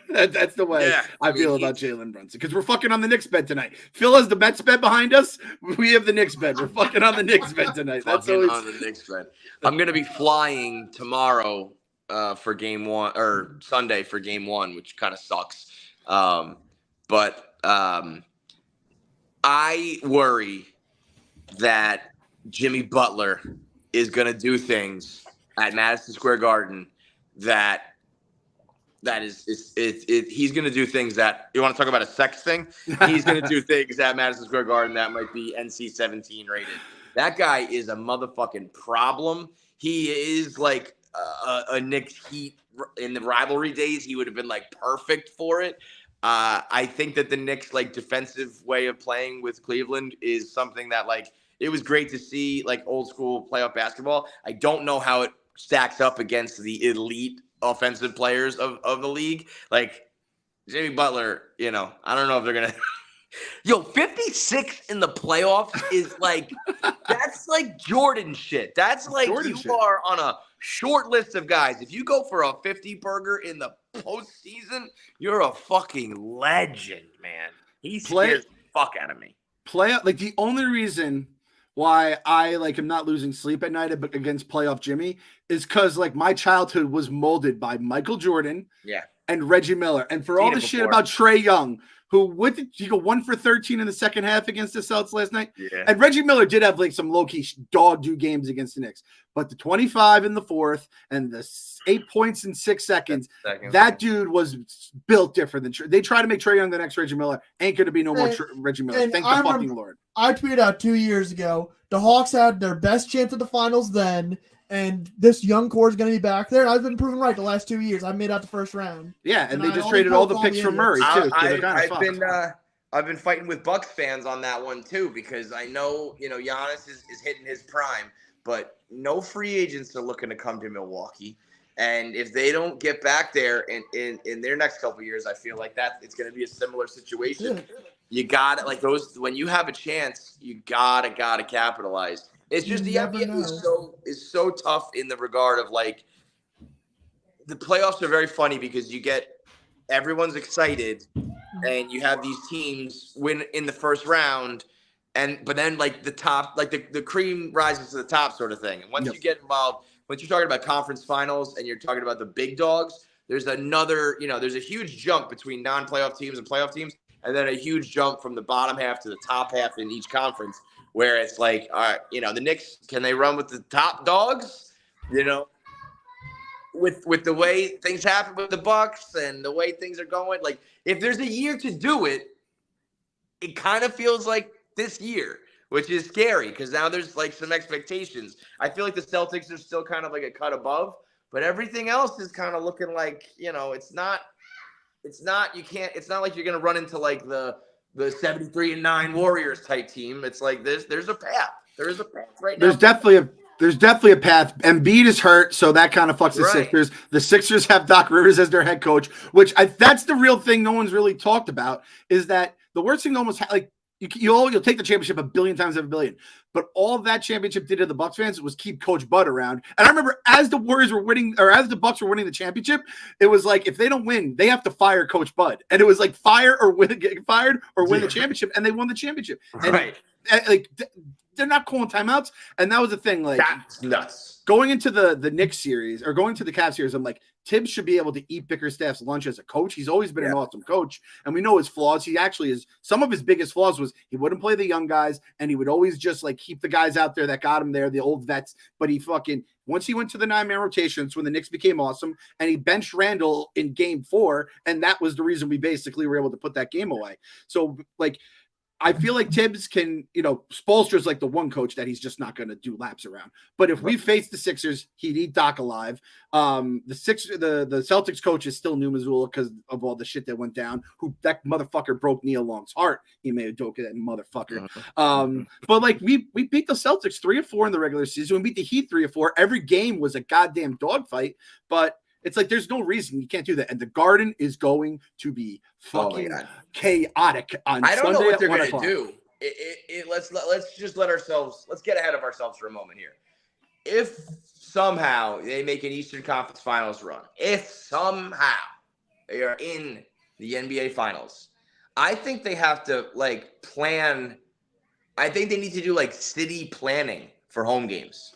That's the way I feel about Jalen Brunson, because we're fucking on the Knicks bed tonight. Phil has the Mets bed behind us. We have the Knicks bed. We're fucking on the Knicks bed tonight. That's always on the Knicks bed. I'm gonna be flying tomorrow for game one, or Sunday for game one, which kind of sucks. But I worry that Jimmy Butler is gonna do things at Madison Square Garden he's going to do things that you want to talk about a sex thing. He's going to do things at Madison Square Garden that might be NC-17 rated. That guy is a motherfucking problem. He is like a Knicks Heat in the rivalry days. He would have been like perfect for it. I think that the Knicks like defensive way of playing with Cleveland is something that like it was great to see, like old school playoff basketball. I don't know how it stacks up against the elite offensive players of the league. Like Jimmy Butler, you know, I don't know if they're gonna 56 in the playoffs is like that's like Jordan shit. That's like Jordan shit. Are on a short list of guys. If you go for a 50 burger in the postseason, you're a fucking legend, man. He scares the fuck out of me. Like the only reason why I am not losing sleep at night against playoff Jimmy is because like my childhood was molded by Michael Jordan and Reggie Miller. And for all the shit about Trae Young, who did you go 1 for 13 in the second half against the Celtics last night? Yeah. And Reggie Miller did have like some low-key dog do games against the Knicks. But the 25 in the fourth and the 8 points in 6 seconds, that dude was built different than they try to make Trae Young the next Reggie Miller. Ain't going to be no more Reggie Miller. Thank the fucking Lord. I tweeted out 2 years ago, the Hawks had their best chance at the finals then, and this young core is going to be back there. And I've been proven right the last 2 years. I made out the first round. Yeah, and they just traded all the picks for Murray, too. I've been fighting with Bucks fans on that one, too, because I know, Giannis is hitting his prime, but no free agents are looking to come to Milwaukee. And if they don't get back there in their next couple of years, I feel like it's going to be a similar situation. Yeah. You got it. Like when you have a chance, you gotta capitalize. It's just the NBA is so tough in the regard of like the playoffs are very funny because you get everyone's excited and you have these teams win in the first round, but then like the top, like the cream rises to the top sort of thing. And once you get involved, once you're talking about conference finals and you're talking about the big dogs, there's there's a huge jump between non-playoff teams and playoff teams. And then a huge jump from the bottom half to the top half in each conference, where it's like, all right, the Knicks, can they run with the top dogs? With the way things happen with the Bucks and the way things are going, like if there's a year to do it, it kind of feels like this year, which is scary because now there's like some expectations. I feel like the Celtics are still kind of like a cut above, but everything else is kind of looking like, it's not like you're going to run into like the 73-9 Warriors type team. It's like there's a path. There is a path right now. There's definitely a path. Embiid is hurt, so that kind of fucks the Sixers. The Sixers have Doc Rivers as their head coach, which that's the real thing no one's really talked about, is that the worst thing almost like you'll take the championship a billion times out of a billion. But all that championship did to the Bucks fans was keep Coach Bud around. And I remember as the Warriors were winning, or as the Bucks were winning the championship, it was like if they don't win, they have to fire Coach Bud. And it was like get fired or win the championship, and they won the championship. And, like they're not calling timeouts, and that was the thing. Like that's nuts. Going into the Knicks series or going to the Cavs series, I'm like, Tibbs should be able to eat Bickerstaff's lunch as a coach. He's always been an awesome coach, and we know his flaws. He actually is. Some of his biggest flaws was he wouldn't play the young guys, and he would always just like keep the guys out there that got him there, the old vets. But he once he went to the 9-man rotations when the Knicks became awesome, and he benched Randall in Game 4, and that was the reason we basically were able to put that game away. So like, I feel like Tibbs can, Spoelstra's like the one coach that he's just not going to do laps around. But if we face the Sixers, he'd eat Doc alive. The Celtics coach is still New Missoula because of all the shit that went down. That motherfucker broke Nia Long's heart. He made a doke of that motherfucker. But like we beat the Celtics 3-4 in the regular season. We beat the Heat 3-4. Every game was a goddamn dogfight. But it's like there's no reason you can't do that. And the Garden is going to be fucking chaotic on Sunday. I don't know what they're going to do. Let's get ahead of ourselves for a moment here. If somehow they make an Eastern Conference Finals run, if somehow they are in the NBA Finals, I think they have to like plan. I think they need to do like city planning for home games.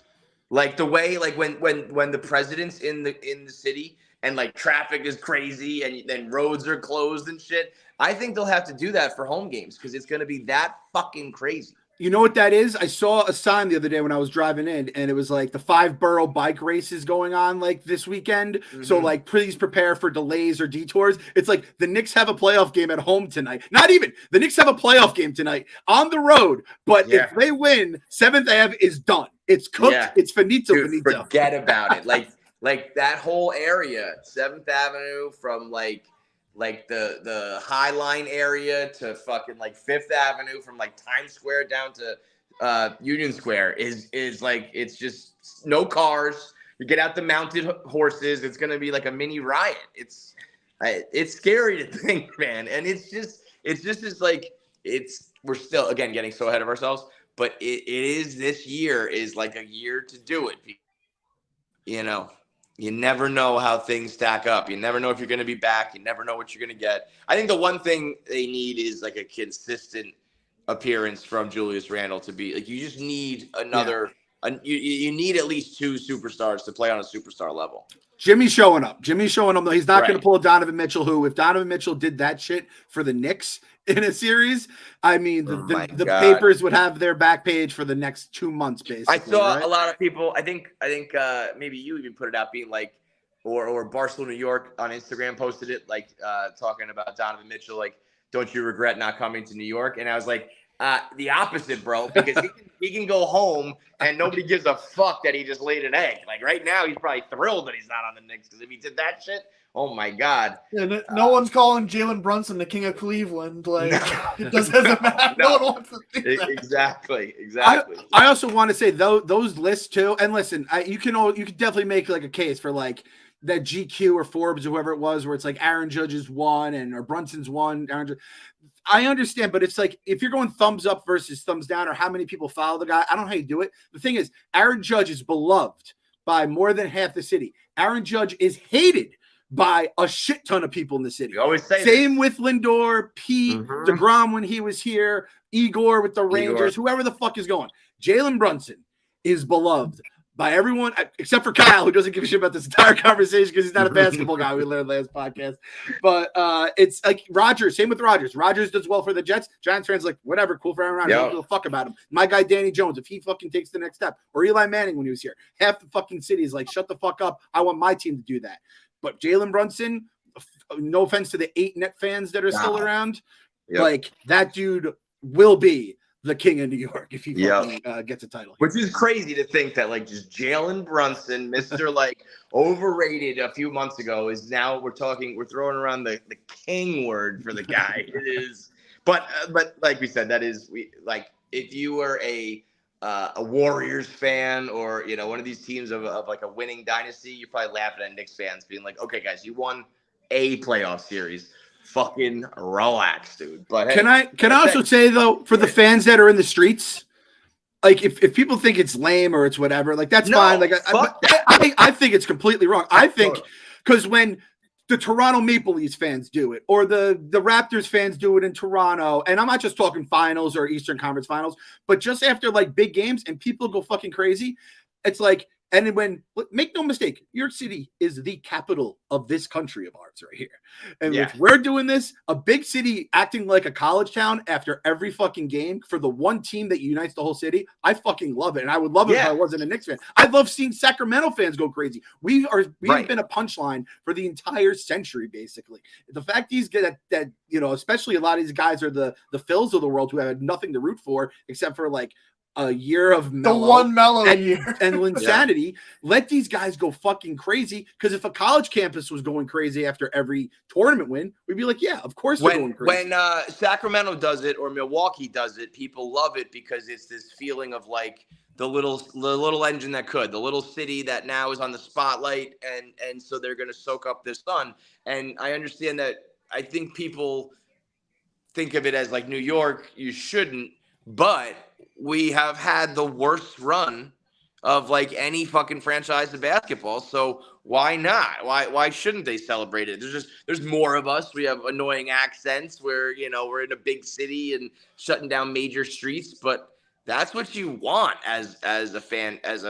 Like the way, like when the president's in the city and like traffic is crazy and then roads are closed and shit. I think they'll have to do that for home games because it's going to be that fucking crazy. You know what that is? I saw a sign the other day when I was driving in, and it was like the 5-borough bike races going on like this weekend. Mm-hmm. So like, please prepare for delays or detours. It's like the Knicks have a playoff game at home tonight. Not even the Knicks have a playoff game tonight on the road. But if they win, 7th Ave is done. It's cooked. Yeah. It's finito. Dude, forget about it. Like that whole area, 7th Avenue from like the High Line area to fucking like 5th Avenue from like Times Square down to Union Square is like, it's just no cars. You get out the mounted horses. It's going to be like a mini riot. It's scary to think, man. And we're still, again, getting so ahead of ourselves, but this year is like a year to do it. You never know how things stack up. You never know if you're going to be back. You never know what you're going to get. I think the one thing they need is like a consistent appearance from Julius Randle to be like, you just need another, you need at least 2 superstars to play on a superstar level. Jimmy's showing up. He's not going to pull a Donovan Mitchell, who if Donovan Mitchell did that shit for the Knicks in a series, I mean, the papers would have their back page for the next 2 months, basically. I saw a lot of people, I think maybe you even put it out being like, or Barstool New York on Instagram posted it, like talking about Donovan Mitchell, like, don't you regret not coming to New York? And I was like, the opposite, bro, because he can go home and nobody gives a fuck that he just laid an egg. Like right now, he's probably thrilled that he's not on the Knicks because if he did that shit, oh my God. Yeah, no one's calling Jalen Brunson the king of Cleveland. Like it doesn't matter. No one wants to think that. Exactly. I also want to say those lists too. And listen, you can definitely make like a case for like that GQ or Forbes or whoever it was, where it's like Aaron Judge's one or Brunson's one. I understand, but it's like if you're going thumbs up versus thumbs down or how many people follow the guy, I don't know how you do it. The thing is, Aaron Judge is beloved by more than half the city. Aaron Judge is hated by a shit ton of people in the city. We always say same with Lindor, Pete, DeGrom when he was here, Igor with the Rangers, whoever the fuck is going. Jalen Brunson is beloved by everyone except for Kyle, who doesn't give a shit about this entire conversation because he's not a basketball guy. We learned last podcast. But it's like Rodgers, same with Rodgers. Rodgers does well for the Jets. Giants fans like, whatever, cool for Aaron Rodgers. Don't give a fuck about him. My guy Danny Jones, if he fucking takes the next step, or Eli Manning when he was here, half the fucking city is like, shut the fuck up. I want my team to do that. But Jalen Brunson, no offense to the 8 net fans that are still around, like that dude will be the king of New York if he gets a title. Which is crazy to think that like just Jalen Brunson, Mr. like overrated a few months ago, is now we're throwing around the king word for the guy. It is, but like we said, if you were a Warriors fan or one of these teams of like a winning dynasty, you're probably laughing at Knicks fans being like, okay guys, you won a playoff series. fucking relax, dude. But hey, can I also say though, for the fans that are in the streets, like if people think it's lame or it's whatever, like that's fine. Like I think it's completely wrong. I think because when the Toronto Maple Leafs fans do it, or the Raptors fans do it in Toronto, and I'm not just talking finals or Eastern Conference finals, but just after like big games and people go fucking crazy, it's like, and when, make no mistake, New York City is the capital of this country of ours right here. And if we're doing this, a big city acting like a college town after every fucking game for the one team that unites the whole city, I fucking love it. And I would love it if I wasn't a Knicks fan. I love seeing Sacramento fans go crazy. We've been a punchline for the entire century, basically. The fact these guys that especially a lot of these guys are the Phils of the world who have nothing to root for except for like a year of mellow, the one mellow year and insanity. Let these guys go fucking crazy. Because if a college campus was going crazy after every tournament win, we'd be like, yeah, of course they're going crazy. When Sacramento does it or Milwaukee does it, people love it because it's this feeling of like the little engine that could, the little city that now is on the spotlight, and so they're going to soak up this sun. And I understand that. I think people think of it as like New York. You shouldn't, but we have had the worst run of like any fucking franchise of basketball. So why not? Why shouldn't they celebrate it? There's more of us. We have annoying accents where, we're in a big city and shutting down major streets, but that's what you want as a fan, as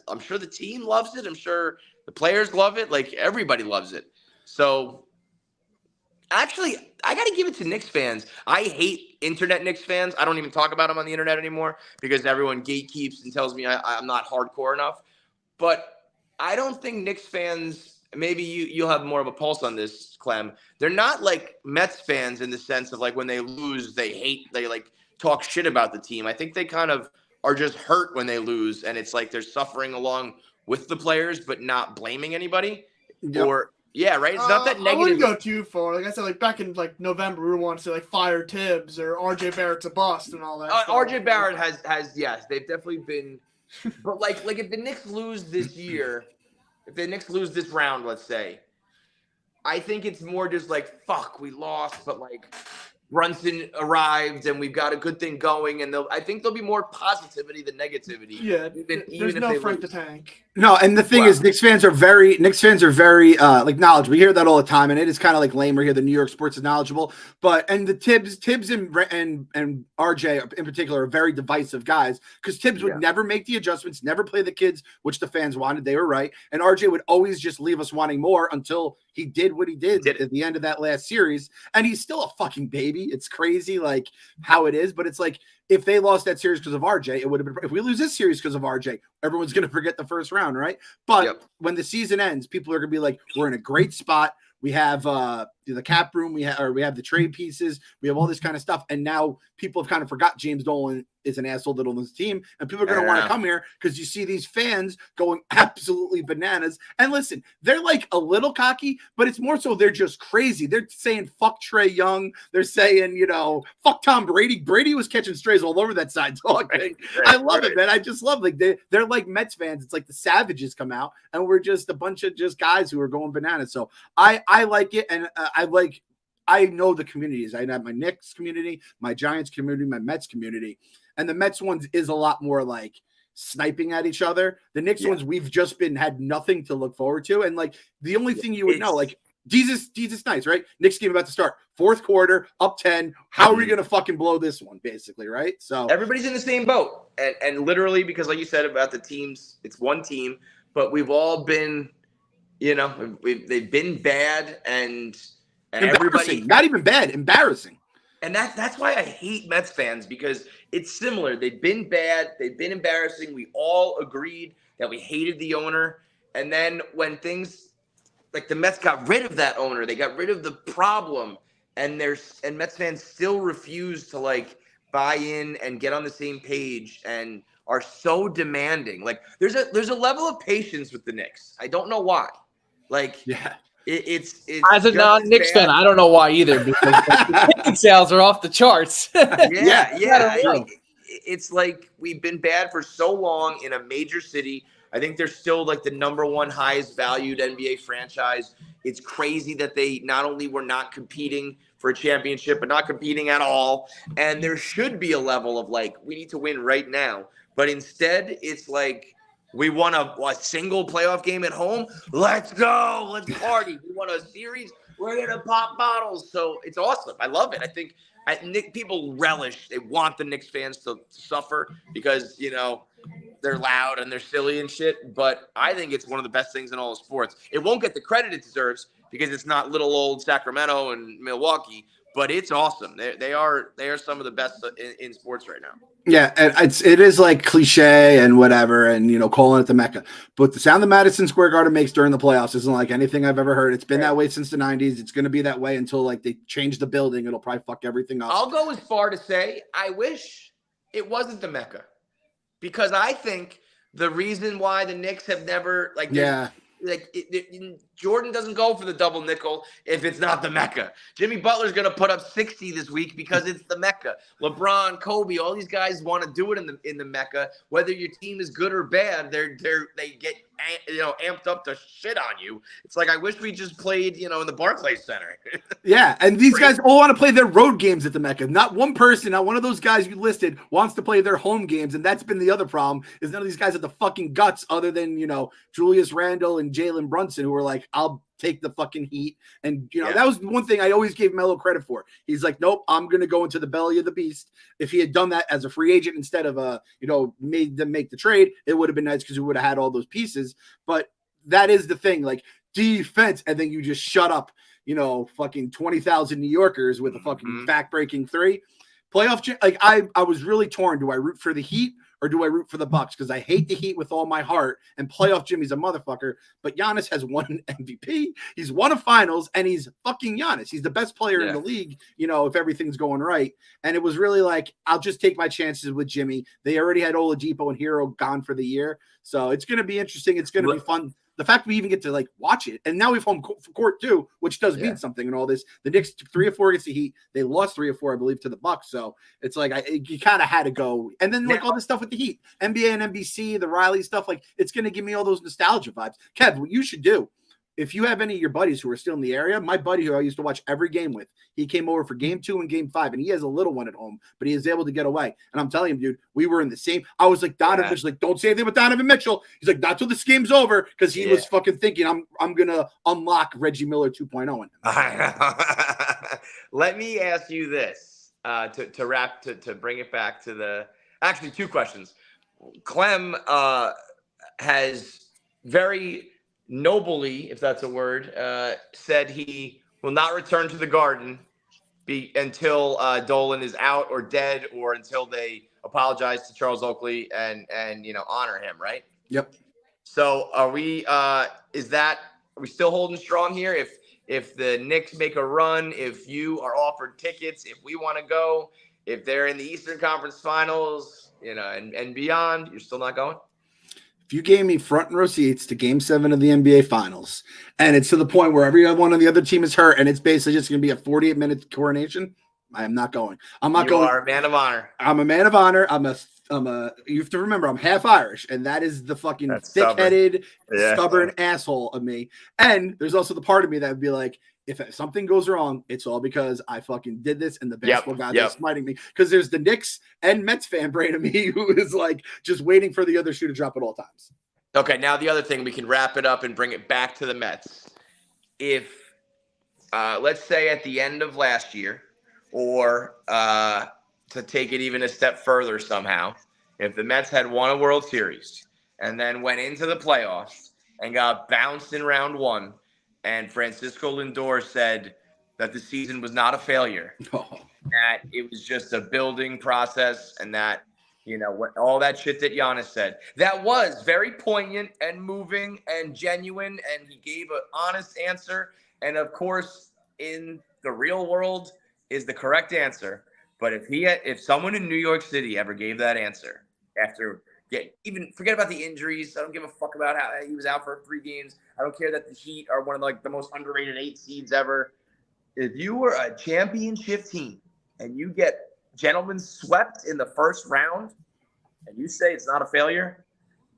I'm sure the team loves it. I'm sure the players love it. Like everybody loves it. So actually, I got to give it to Knicks fans. I hate internet Knicks fans. I don't even talk about them on the internet anymore because everyone gatekeeps and tells me I'm not hardcore enough. But I don't think Knicks fans, maybe you'll have more of a pulse on this, Clem. They're not like Mets fans in the sense of like when they lose, they like talk shit about the team. I think they kind of are just hurt when they lose. And it's like they're suffering along with the players, but not blaming anybody. Yep. Yeah, right. It's not that negative. I wouldn't go too far. Like I said, like back in like November, we were wanting to say like fire Tibbs or RJ Barrett's a bust and all that. RJ Barrett has yes, they've definitely been. But like if the Knicks lose this year, if the Knicks lose this round, let's say, I think it's more just like fuck, we lost, but like Brunson arrived and we've got a good thing going, and I think there'll be more positivity than negativity. Yeah, there's no Frank the Tank. No, and the thing is, Knicks fans are very like knowledgeable. We hear that all the time, and it is kind of like lame. We hear the New York sports is knowledgeable, and the Tibbs and RJ in particular are very divisive guys because Tibbs would never make the adjustments, never play the kids, which the fans wanted. They were right, and RJ would always just leave us wanting more until he did what he did at the end of that last series, and he's still a fucking baby. It's crazy, like how it is, but it's like if they lost that series because of RJ, it would have been. If we lose this series because of RJ, everyone's going to forget the first round, right? But when the season ends, people are going to be like, "We're in a great spot. We have the cap room. We have the trade pieces. We have all this kind of stuff." And now people have kind of forgot James Dolan is an asshole that owns the team, and people are going to want to come here because you see these fans going absolutely bananas. And listen, they're like a little cocky, but it's more so they're just crazy. They're saying fuck Trae Young. They're saying fuck Tom Brady. Brady was catching strays all over that side dog thing. I love it, man. I just love like they're like Mets fans. It's like the Savages come out, and we're just a bunch of just guys who are going bananas. So I like it, and I know the communities. I have my Knicks community, my Giants community, my Mets community. And the Mets ones is a lot more like sniping at each other. The Knicks ones, we've just had nothing to look forward to. And like the only thing you would know, like Jesus nice, right? Knicks game about to start. Fourth quarter, up 10. How are we going to fucking blow this one, basically, right? So everybody's in the same boat. And literally, because like you said about the teams, it's one team, but we've all been, they've been bad and everybody. Not even bad, embarrassing. And that's why I hate Mets fans, because it's similar. They've been bad. They've been embarrassing. We all agreed that we hated the owner. And then when things like the Mets got rid of that owner, they got rid of the problem, and Mets fans still refuse to like buy in and get on the same page and are so demanding. Like there's a level of patience with the Knicks. I don't know why. Like It's as a non-Knicks fan, I don't know why either, because the ticket sales are off the charts. Yeah. It's like we've been bad for so long in a major city. I think they're still like the number one highest valued NBA franchise. It's crazy that they not only were not competing for a championship, but not competing at all. And there should be a level of like, we need to win right now. But instead, it's like, we won a single playoff game at home. Let's go. Let's party. We won a series. We're going to pop bottles. So it's awesome. I love it. I think people relish. They want the Knicks fans to suffer because, you know, they're loud and they're silly and shit. But I think it's one of the best things in all of sports. It won't get the credit it deserves because it's not little old Sacramento and Milwaukee. But it's awesome. They are some of the best in sports right now. Yeah, it is like cliche and whatever, and you know, calling it the Mecca. But the sound that Madison Square Garden makes during the playoffs isn't like anything I've ever heard. It's been that way since the '90s. It's going to be that way until like they change the building. It'll probably fuck everything up. I'll go as far to say I wish it wasn't the Mecca, because I think the reason why the Knicks have never Jordan doesn't go for the double nickel if it's not the Mecca. Jimmy Butler's going to put up 60 this week because it's the Mecca. LeBron, Kobe, all these guys want to do it in the Mecca. Whether your team is good or bad, they get amped up to shit on you. It's like I wish we just played in the Barclays Center. Yeah, and these guys all want to play their road games at the Mecca. Not one person, not one of those guys you listed wants to play their home games, and that's been the other problem. Is none of these guys have the fucking guts other than Julius Randle and Jalen Brunson, who were like, I'll take the fucking heat. And that was one thing I always gave Melo credit for. He's like, nope, I'm gonna go into the belly of the beast. If he had done that as a free agent instead of made them make the trade, it would have been nice because we would have had all those pieces. But that is the thing, like defense, and then you just shut up, fucking 20,000 New Yorkers with a fucking back-breaking three. Playoff, like I was really torn. Do I root for the Heat or do I root for the Bucks? Because I hate the Heat with all my heart, and playoff Jimmy's a motherfucker. But Giannis has won an MVP. He's won a finals, and he's fucking Giannis. He's the best player in the league, if everything's going right. And it was really like, I'll just take my chances with Jimmy. They already had Oladipo and Hero gone for the year. So it's going to be interesting. It's going to be fun. The fact we even get to watch it, and now we've home court too, which does mean something in all this. The Knicks took 3 or 4 against the Heat. They lost 3 or 4, I believe, to the Bucks. So it's like you kind of had to go. And then all this stuff with the Heat, NBA and NBC, the Riley stuff, it's going to give me all those nostalgia vibes. Kev, what you should do, if you have any of your buddies who are still in the area, my buddy who I used to watch every game with, he came over for game 2 and game 5, and he has a little one at home, but he is able to get away. And I'm telling him, dude, we were in the same. I was like, Donovan's like, don't say anything with Donovan Mitchell. He's like, not till this game's over, because he was fucking thinking I'm gonna unlock Reggie Miller 2.0 in him. Let me ask you this to bring it back to the actually 2 questions. Clem has very nobly, if that's a word, said he will not return to the Garden until Dolan is out or dead, or until they apologize to Charles Oakley and honor him, right? Yep. So are we still holding strong here? If the Knicks make a run, if you are offered tickets, if we want to go, if they're in the Eastern Conference Finals, and beyond, you're still not going? If you gave me front row seats to Game 7 of the NBA Finals, and it's to the point where everyone on the other team is hurt, and it's basically just going to be a 48-minute coronation, I am not going. I'm not going. You are a man of honor. I'm a man of honor. You have to remember, I'm half Irish, and that is the fucking thick-headed, stubborn asshole of me. And there's also the part of me that would be like, if something goes wrong, it's all because I fucking did this and the basketball guys are smiting me. Because there's the Knicks and Mets fan brain of me who is like just waiting for the other shoe to drop at all times. Okay, now the other thing, we can wrap it up and bring it back to the Mets. If, let's say at the end of last year, or to take it even a step further somehow, if the Mets had won a World Series and then went into the playoffs and got bounced in round 1, and Francisco Lindor said that the season was not a failure, that it was just a building process, and that, all that shit that Giannis said, that was very poignant and moving and genuine, and he gave an honest answer. And of course, in the real world is the correct answer. But if someone in New York City ever gave that answer after even forget about the injuries. I don't give a fuck about how he was out for 3 games. I don't care that the Heat are one of the most underrated 8 seeds ever. If you were a championship team and you get gentlemen swept in the first round and you say it's not a failure,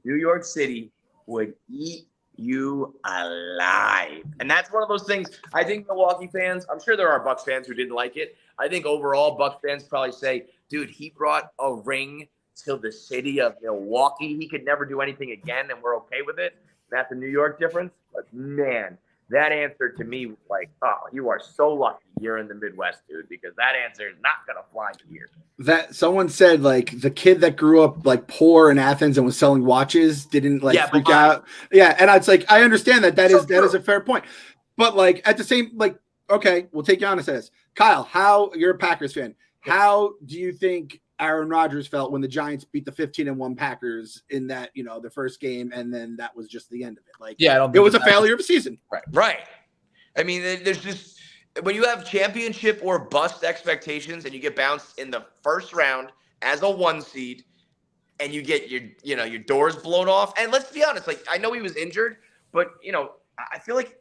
New York City would eat you alive. And that's one of those things. I think Milwaukee fans, I'm sure there are Bucks fans who didn't like it. I think overall Bucks fans probably say, dude, he brought a ring to the city of Milwaukee. He could never do anything again, and we're okay with it. That's a New York difference. But, man, that answer to me was like, oh, you are so lucky you're in the Midwest, dude, because that answer is not going to fly here. That someone said, like, the kid that grew up like poor in Athens and was selling watches didn't freak out. Yeah, and it's like I understand that is a fair point, but like at the same okay, we'll take you on as this. Kyle, how you're a Packers fan? How do you think Aaron Rodgers felt when the Giants beat the 15-1 Packers in that the first game, and then that was just the end of it? Like, it was a failure of a season. Right. I mean, there's just. When you have championship or bust expectations and you get bounced in the first round as a 1 seed and you get your doors blown off. And let's be honest, like I know he was injured, but I feel like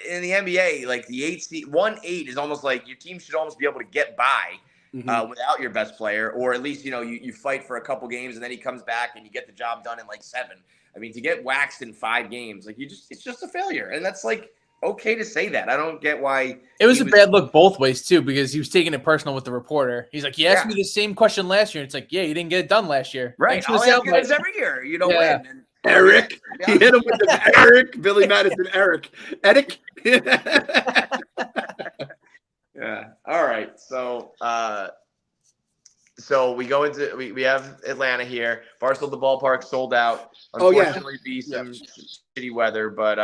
in the NBA, like the 1-8 is almost like your team should almost be able to get by without your best player, or at least, you fight for a couple games and then he comes back and you get the job done in like 7. I mean, to get waxed in 5 games, like it's just a failure. And that's like, okay to say that. I don't get why. It was a bad look both ways too, because he was taking it personal with the reporter. He's like, "You asked me the same question last year." It's like, "Yeah, you didn't get it done last year." Right. I'll ask you this every year. You don't win. And Eric, he hit him with the Eric. Billy Madison, Eric. Yeah. All right. So, we go into we have Atlanta here. Barstool, the ballpark sold out. Unfortunately, be some shitty weather, but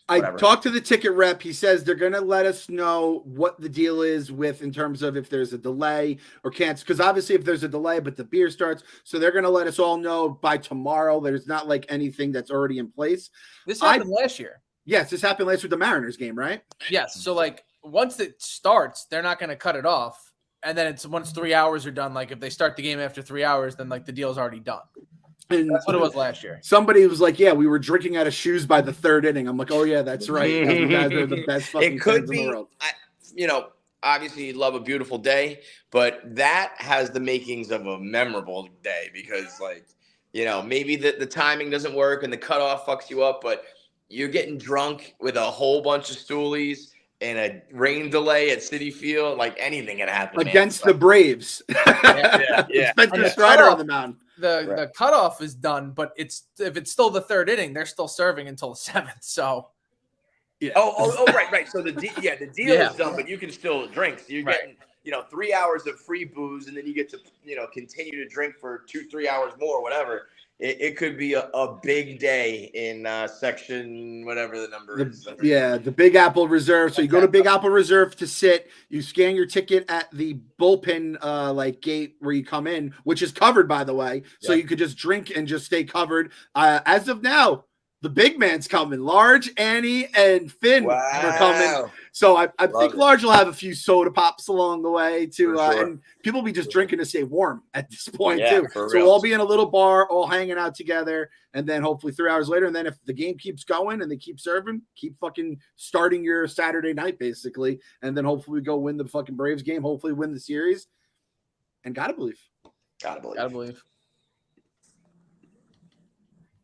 I talked to the ticket rep. He says they're going to let us know what the deal is with in terms of if there's a delay or cancel. Because obviously if there's a delay, but the beer starts. So they're going to let us all know by tomorrow. There's not like anything that's already in place. This happened last year. Yes, this happened last year with the Mariners game, right? Yes. So like once it starts, they're not going to cut it off. And then once 3 hours are done, like if they start the game after 3 hours, then like the deal's already done. And that's what it was last year. Somebody was like, "Yeah, we were drinking out of shoes by the 3rd inning." I'm like, "Oh yeah, that's right. You guys are the best fucking fans in the world." Obviously, you love a beautiful day, but that has the makings of a memorable day because, maybe the timing doesn't work and the cutoff fucks you up, but you're getting drunk with a whole bunch of stoolies and a rain delay at Citi Field. Like anything can happen against the Braves. Yeah. Spencer Strider on the mound. The cutoff is done, but if it's still the 3rd inning, they're still serving until the 7th. So, yeah. Oh, right. So the deal is done, but you can still drink. So you're getting 3 hours of free booze, and then you get to continue to drink for 2-3 hours more, whatever. It could be a big day in section whatever the number is. Yeah, the Big Apple Reserve. So you go to Big Apple Reserve to sit. You scan your ticket at the bullpen gate where you come in, which is covered, by the way. So you could just drink and just stay covered. As of now, the big man's coming. Large, Annie, and Finn are coming. So I think Large will have a few soda pops along the way too, and people will be just drinking to stay warm at this point too. So we'll all be in a little bar, all hanging out together, and then hopefully 3 hours later, and then if the game keeps going and they keep serving, keep fucking starting your Saturday night basically, and then hopefully we go win the fucking Braves game, hopefully win the series, and gotta believe.